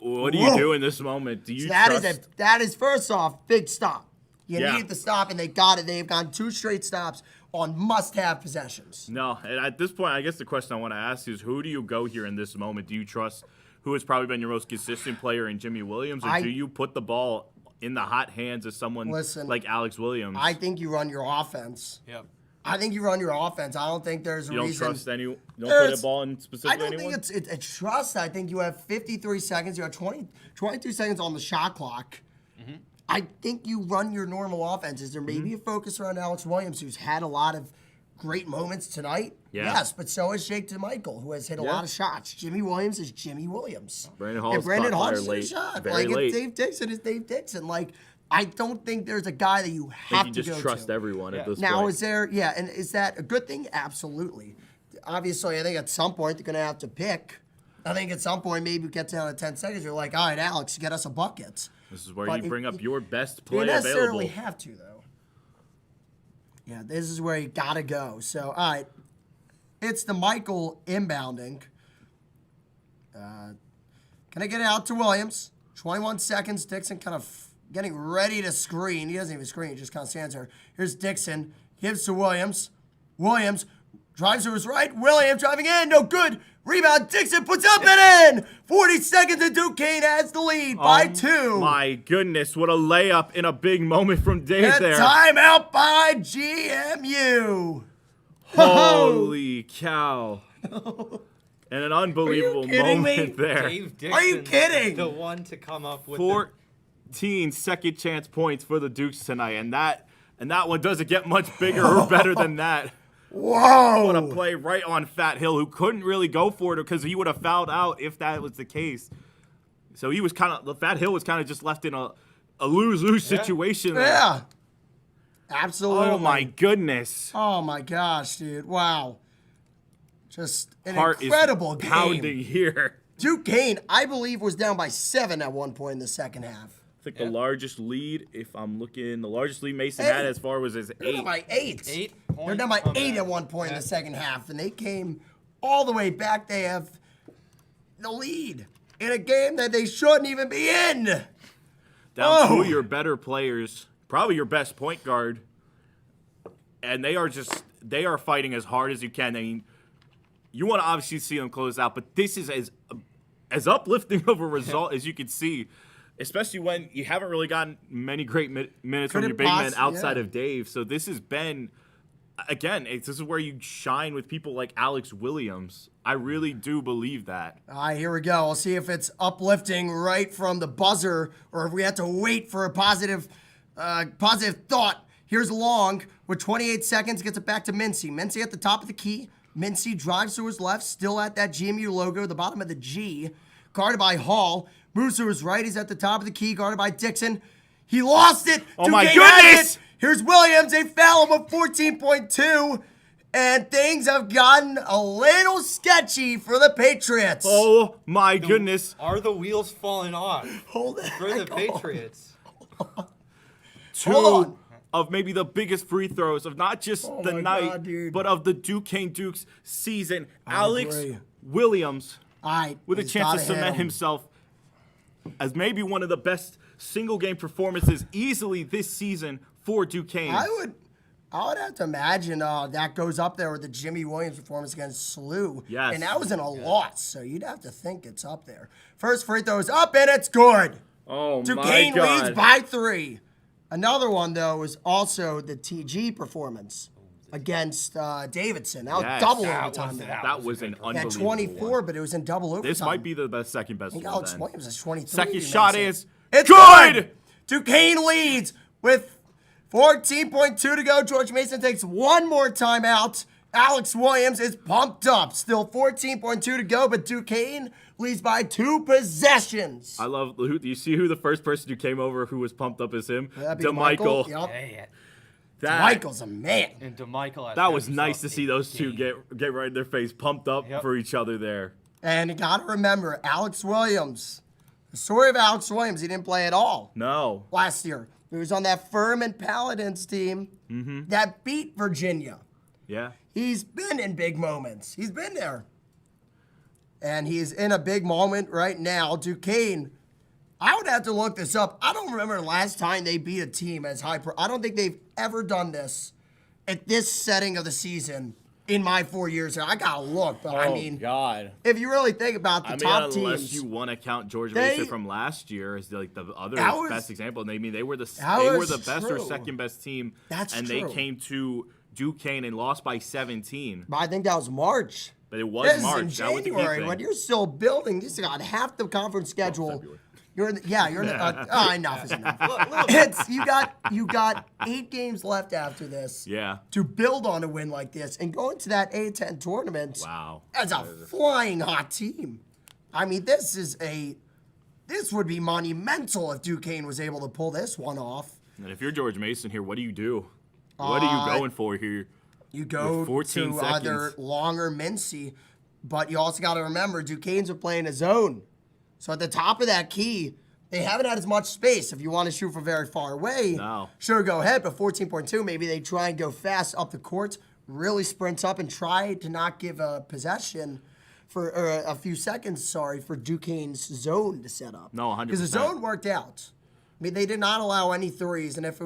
What do you do in this moment? Do you that is first off, big stop. You needed the stop, and they got it. They've gone 2 straight stops on must-have possessions. No, and at this point, I guess the question I want to ask is, who do you go here in this moment? Do you trust who has probably been your most consistent player in Jimmy Williams, or do you put the ball in the hot hands of someone like Alex Williams? I think you run your offense. Yep. I think you run your offense. I don't think there's a reason. You don't trust anyone? You don't put a ball in specifically anyone? I don't think it's a trust. I think you have 53 seconds. You have 22 seconds on the shot clock. Mm-hmm. I think you run your normal offense. Is there maybe a focus around Alex Williams, who's had a lot of great moments tonight? Yeah. Yes, but so is Shake DeMichael, who has hit a lot of shots. Jimmy Williams is Jimmy Williams. Brandon Hall's late. Shot. If Dave Dixon is Dave Dixon. I don't think there's a guy that you have to go to. You just trust everyone at this point. Now, and is that a good thing? Absolutely. Obviously, I think at some point they're going to have to pick. I think at some point, maybe we get down to 10 seconds, you're like, all right, Alex, get us a bucket. This is where you bring up your best play available. You necessarily available. have to, though. Yeah, this is where you got to go. So, all right, it's the Michael inbounding. Can I get it out to Williams? 21 seconds. Dixon kind of getting ready to screen. He doesn't even screen. He just kind of stands there. Here's Dixon. Gives to Williams. Williams drives to his right. Williams driving in. No good. Rebound. Dixon puts up and in. 40 seconds and Duquesne has the lead by 2. My goodness. What a layup in a big moment from Dave there. Timeout by GMU. Holy cow. And an unbelievable moment there. Dave Dixon, are you kidding? The one to come up with 14 second chance points for the Dukes tonight, and that one doesn't get much bigger or better than that. Whoa! What a play right on Fat Hill, who couldn't really go for it because he would have fouled out if that was the case. So Fat Hill was kind of just left in a lose-lose situation there. Yeah. Absolutely. Oh, my goodness. Oh, my gosh, dude. Wow. Just an Heart incredible is game. pounding here. Duquesne, I believe, was down by 7 at one point in the second half. I think the largest lead, if I'm looking, the largest lead Mason had as far was his 8. They're down by 8. 8 points. They're down by 8 at one point in the second half, and they came all the way back. They have the lead in a game that they shouldn't even be in. Down two of your better players, probably your best point guard, and they are fighting as hard as you can. I mean, you want to obviously see them close out, but this is as uplifting of a result as you can see, especially when you haven't really gotten many great minutes from your big men outside of Dave. So this has been, again, this is where you shine with people like Alex Williams. I really do believe that. All right, here we go. We'll see if it's uplifting right from the buzzer or if we have to wait for a positive thought. Here's Long with 28 seconds, gets it back to Mincy. Mincy at the top of the key. Mincy drives to his left, still at that GMU logo, the bottom of the G. Guarded by Hall. Moves to his right. He's at the top of the key, guarded by Dixon. He lost it. Oh, my Duquesne has goodness. it. Here's Williams. They foul him with 14.2. And things have gotten a little sketchy for the Patriots. Oh, my goodness. Are the wheels falling off Hold it. for the Patriots? Hold on. Of maybe the biggest free throws of not just the my night, God, dude. but of the Duquesne Dukes season. Alex agree. Williams with a He's chance to gotta hit cement him. himself as maybe one of the best single game performances easily this season for Duquesne. I would have to imagine that goes up there with the Jimmy Williams performance against SLU. Yes. And that was in a loss, so you'd have to think it's up there. First free throw is up, and it's good. Oh, my Duquesne God. leads by 3. Another one, though, was also the TG performance against Davidson. That was Yes. double That overtime. That was an At unbelievable 24, one. but it was in double overtime. This might be the second best I think one Alex then. Williams is 23. Second He shot makes it. is It's good! Duquesne leads with 14.2 to go. George Mason takes one more timeout. Alex Williams is pumped up. Still 14.2 to go, but Duquesne leads by 2 possessions. I love. Do you see who the first person who came over who was pumped up as him? That'd be DeMichael. Yep. Hey, Michael's a man. and DeMichael. That was nice to see those two get right in their face, pumped up Yep. for each other there. And you got to remember, Alex Williams. The story of Alex Williams, he didn't play at all No. last year. He was on that Furman Paladins team that beat Virginia. Yeah. He's been in big moments. He's been there. And he's in a big moment right now. Duquesne, I would have to look this up. I don't remember the last time they beat a team as high. I don't think they've ever done this at this setting of the season in my 4 years here. I got to look. But I mean, God. if you really think about the top unless teams. you want to count George They- Mason from last year as the other That was- best example. I mean, they were the was best or true. second best team. That's and true. they came to Duquesne and lost by 17. But I think that was March. But it was This March. is in That was the key January thing. when you're still building. This got half the conference schedule. February. You're in the, enough is enough. You got 8 games left after this. Yeah. To build on a win like this and go into that A10 tournament. Wow. As a flying hot team. I mean, this would be monumental if Duquesne was able to pull this one off. And if you're George Mason here, what do you do? What are you going for here? You go With 14 to either seconds. Long or Mincy, but you also got to remember Duquesne's are playing a zone. So at the top of that key, they haven't had as much space. If you want to shoot from very far away, No. sure, go ahead. But 14.2, maybe they try and go fast up the court, really sprint up and try to not give a possession for a few seconds, for Duquesne's zone to set up. No, 100%. Because the zone worked out. I mean, they did not allow any threes, and if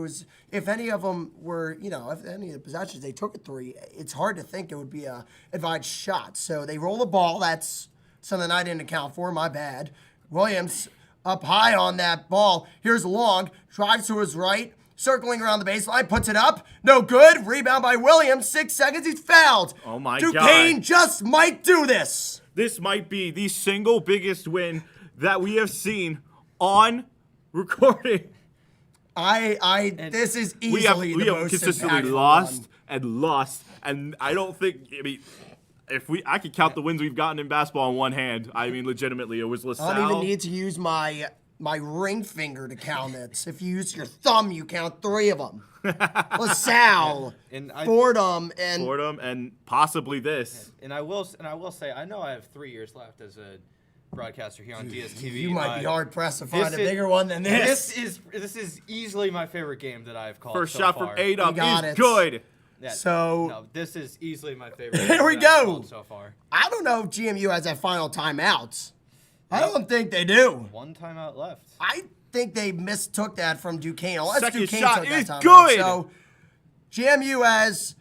any of them were, if any of the possessions they took a 3, it's hard to think it would be a advised shot. So they roll the ball. That's something I didn't account for. My bad. Williams up high on that ball. Here's Long, drives to his right, circling around the baseline, puts it up. No good. Rebound by Williams. 6 seconds. He's fouled. Oh my Duquesne God. just might do this. This might be the single biggest win that we have seen on recording. This is We have easily the most consistently impactful lost one. and lost, and I don't think. I mean, I could count the wins we've gotten in basketball on one hand. I mean, legitimately, it was LaSalle. I don't even need to use my my ring finger to count it. If you use your thumb, you count 3 of them. LaSalle, Fordham, and possibly this. And I will say, I know I have 3 years left as a broadcaster here on DSTV. You might be hard pressed to find a bigger one than this. This is easily my favorite game that I've called. First so shot far. from A-Dub is it. good. Yeah, So no, this is easily my favorite. Here we game that I've go. called so far. I don't know if GMU has that final timeouts. I don't think they do. 1 timeout left. I think they mistook that from Duquesne. Unless Second Duquesne shot took that is timeout. good. So GMU has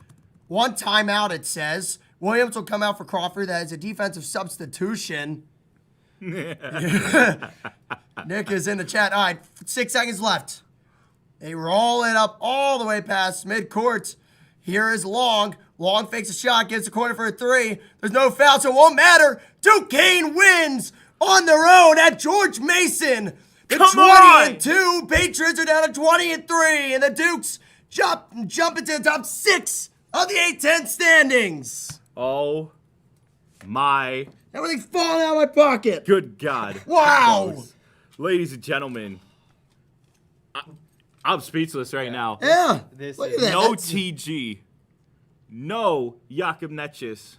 1 timeout, it says. Williams will come out for Crawford. That is a defensive substitution. Nick is in the chat. All right, 6 seconds left. They roll it up all the way past midcourt. Here is Long. Long fakes a shot, gets the corner for a 3. There's no foul, so it won't matter. Duquesne wins on their own at George Mason. The 20-2 Patriots are down to 20-3, and the Dukes jump into the top 6 of the A-10 standings. Oh my! Everything's falling out of my pocket. Good God! Wow. Ladies and gentlemen, I'm speechless right now. Yeah. Look at that. No That's- TG, no Jakob Netjes.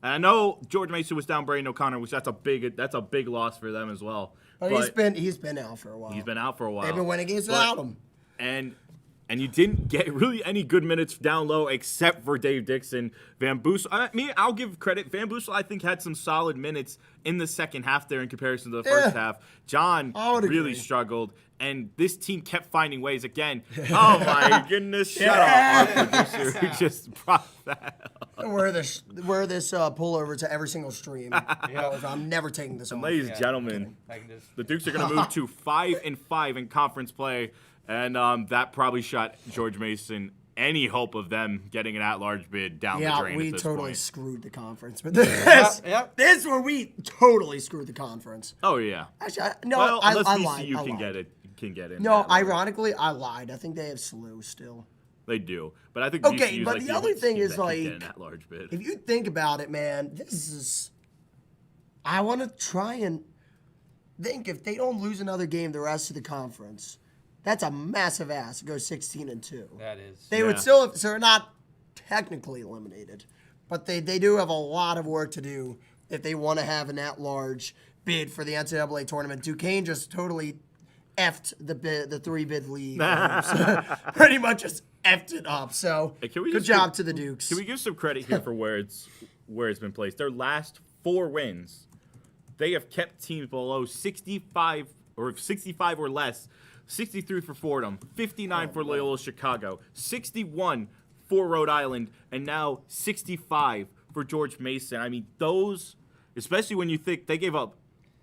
And I know George Mason was down Braden O'Connor, which that's a big loss for them as well. But he's been out for a while. He's been out for a while. They've been winning games without him. And you didn't get really any good minutes down low except for Dave Dixon. Van Boosel, I'll give credit. Van Boosel, I think, had some solid minutes in the second half there in comparison to the first half. John really struggled, and this team kept finding ways again. Oh, my goodness. Shut up, our producer who just brought that up. Wear this pullover to every single stream. I'm never taking this off. Ladies and gentlemen, the Dukes are going to move to 5-5 in conference play. And that probably shot George Mason any hope of them getting an at-large bid down the drain we at this totally point. screwed the conference. But this is where we totally screwed the conference. Oh, yeah. Actually, Unless I VCU lied. can get it. No, ironically, I lied. I think they have SLU still. They do. But I think Okay, VCU's but like the other only thing team is, that can like, get an at-large bid. If you think about it, man, I want to try and think if they don't lose another game the rest of the conference, that's a massive ass to go 16-2. That is. They would still, so they're not technically eliminated, but they do have a lot of work to do if they want to have an at-large bid for the NCAA tournament. Duquesne just totally effed the 3-bid league. Pretty much just effed it up. So good job to the Dukes. Can we give some credit here for where it's been placed? Their last 4 wins, they have kept teams below 65 or less. 63 for Fordham, 59 for Loyola Chicago, 61 for Rhode Island, and now 65 for George Mason. I mean, those, especially when you think they gave up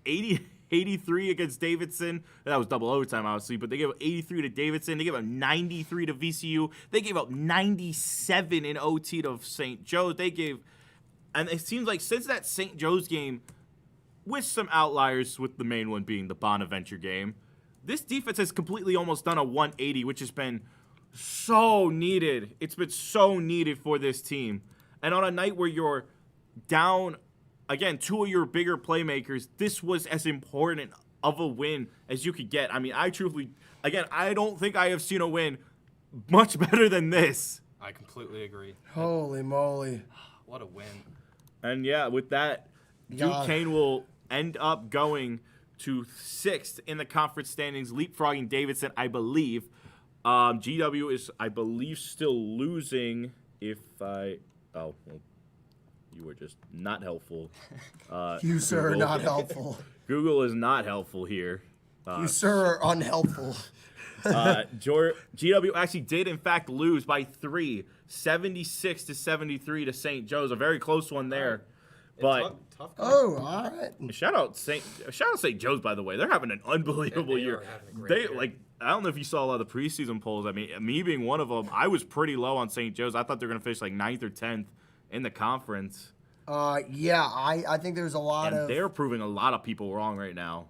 83 against Davidson. That was double overtime, obviously, but they gave up 83 to Davidson. They gave up 93 to VCU. They gave up 97 in OT to St. Joe's. And it seems like since that St. Joe's game, with some outliers, with the main one being the Bonaventure game, this defense has completely almost done a 180, which has been so needed. It's been so needed for this team. And on a night where you're down, again, 2 of your bigger playmakers, this was as important of a win as you could get. I mean, I don't think I have seen a win much better than this. I completely agree. Holy moly. What a win. And yeah, with that, Duquesne will end up going to 6th in the conference standings, leapfrogging Davidson, I believe. GW is, I believe, still losing. You were just not helpful. You, sir, are not helpful. Google is not helpful here. You, sir, are unhelpful. GW actually did, in fact, lose by 3, 76-73 to St. Joe's. A very close one there. But tough all right. Shout out St. Joe's, by the way. They're having an unbelievable year. I don't know if you saw a lot of the preseason polls. I mean, me being one of them, I was pretty low on St. Joe's. I thought they were going to finish like 9th or 10th in the conference. I think there's a lot of. They're proving a lot of people wrong right now.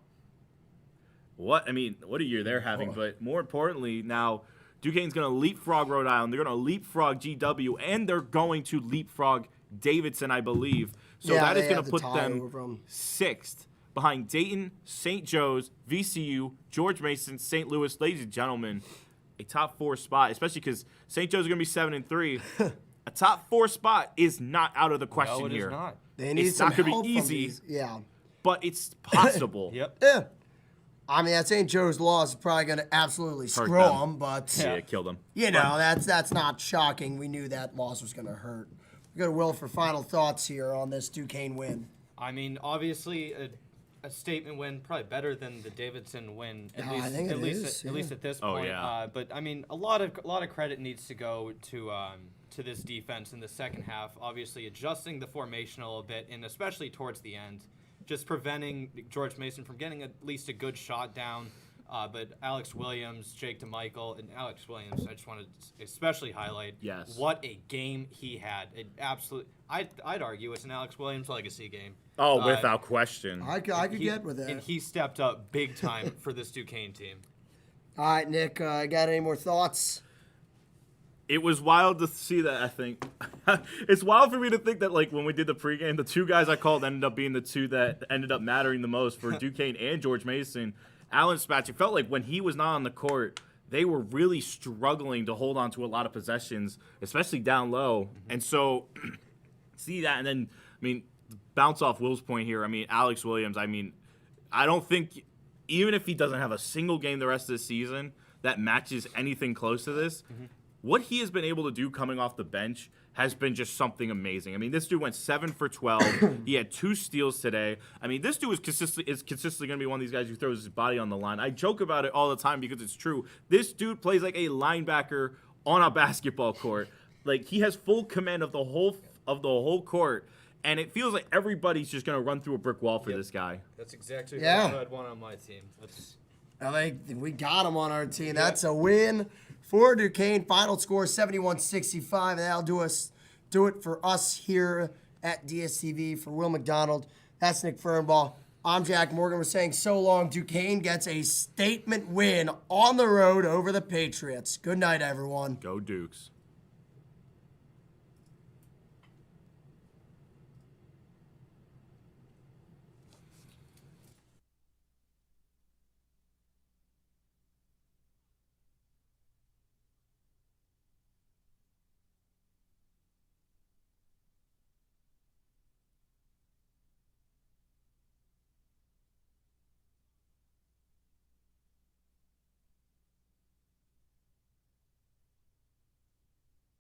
What a year they're having. But more importantly, now Duquesne's going to leapfrog Rhode Island. They're going to leapfrog GW, and they're going to leapfrog Davidson, I believe. So that is going to put them 6th. behind Dayton, St. Joe's, VCU, George Mason, St. Louis. Ladies and gentlemen, a top 4 spot, especially because St. Joe's is going to be 7-3. A top 4 spot is not out of the question No, it here. is not. They need It's some not going to help be from easy, these. Yeah. but it's possible. Yep. Yeah. I mean, that St. Joe's loss is probably going to absolutely screw them. them, but Yeah, it killed them. you know, that's not shocking. We knew that loss was going to hurt. We go to Will for final thoughts here on this Duquesne win. I mean, obviously a statement win, probably better than the Davidson win. At I think it is, at least at this Oh, point. yeah. But I mean, a lot of credit needs to go to this defense in the second half. Obviously, adjusting the formation a little bit, and especially towards the end, just preventing George Mason from getting at least a good shot down. But Alex Williams, Jake DeMichael, and Alex Williams, I just want to especially highlight what a game he had. It I'd argue it's an Alex Williams legacy game. Oh, without question. I could get with that. And he stepped up big time for this Duquesne team. All right, Nick, got any more thoughts? It was wild to see that, I think. It's wild for me to think that, like, when we did the pregame, the 2 guys I called ended up being the 2 that ended up mattering the most for Duquesne and George Mason. Alan Spatch, it felt like when he was not on the court, they were really struggling to hold on to a lot of possessions, especially down low. Mm-hmm. And so, see that, and then, I mean, bounce off Will's point here. I mean, Alex Williams, I mean, I don't think, even if he doesn't have a single game the rest of the season that matches anything close to this, what he has been able to do coming off the bench has been just something amazing. I mean, this dude went 7 for 12. He had 2 steals today. I mean, this dude is consistently going to be one of these guys who throws his body on the line. I joke about it all the time because it's true. This dude plays like a linebacker on a basketball court. Like, he has full command of the whole court, and it feels like everybody's just going to run through a brick wall for this guy. That's exactly what I'd want on my team. I think we got him on our team. That's a win for Duquesne. Final score 71-65. And that'll do it for us here at DSTV. For Will McDonald, that's Nick Fernball. I'm Jack Morgan. We're saying so long. Duquesne gets a statement win on the road over the Patriots. Good night, everyone. Go Dukes.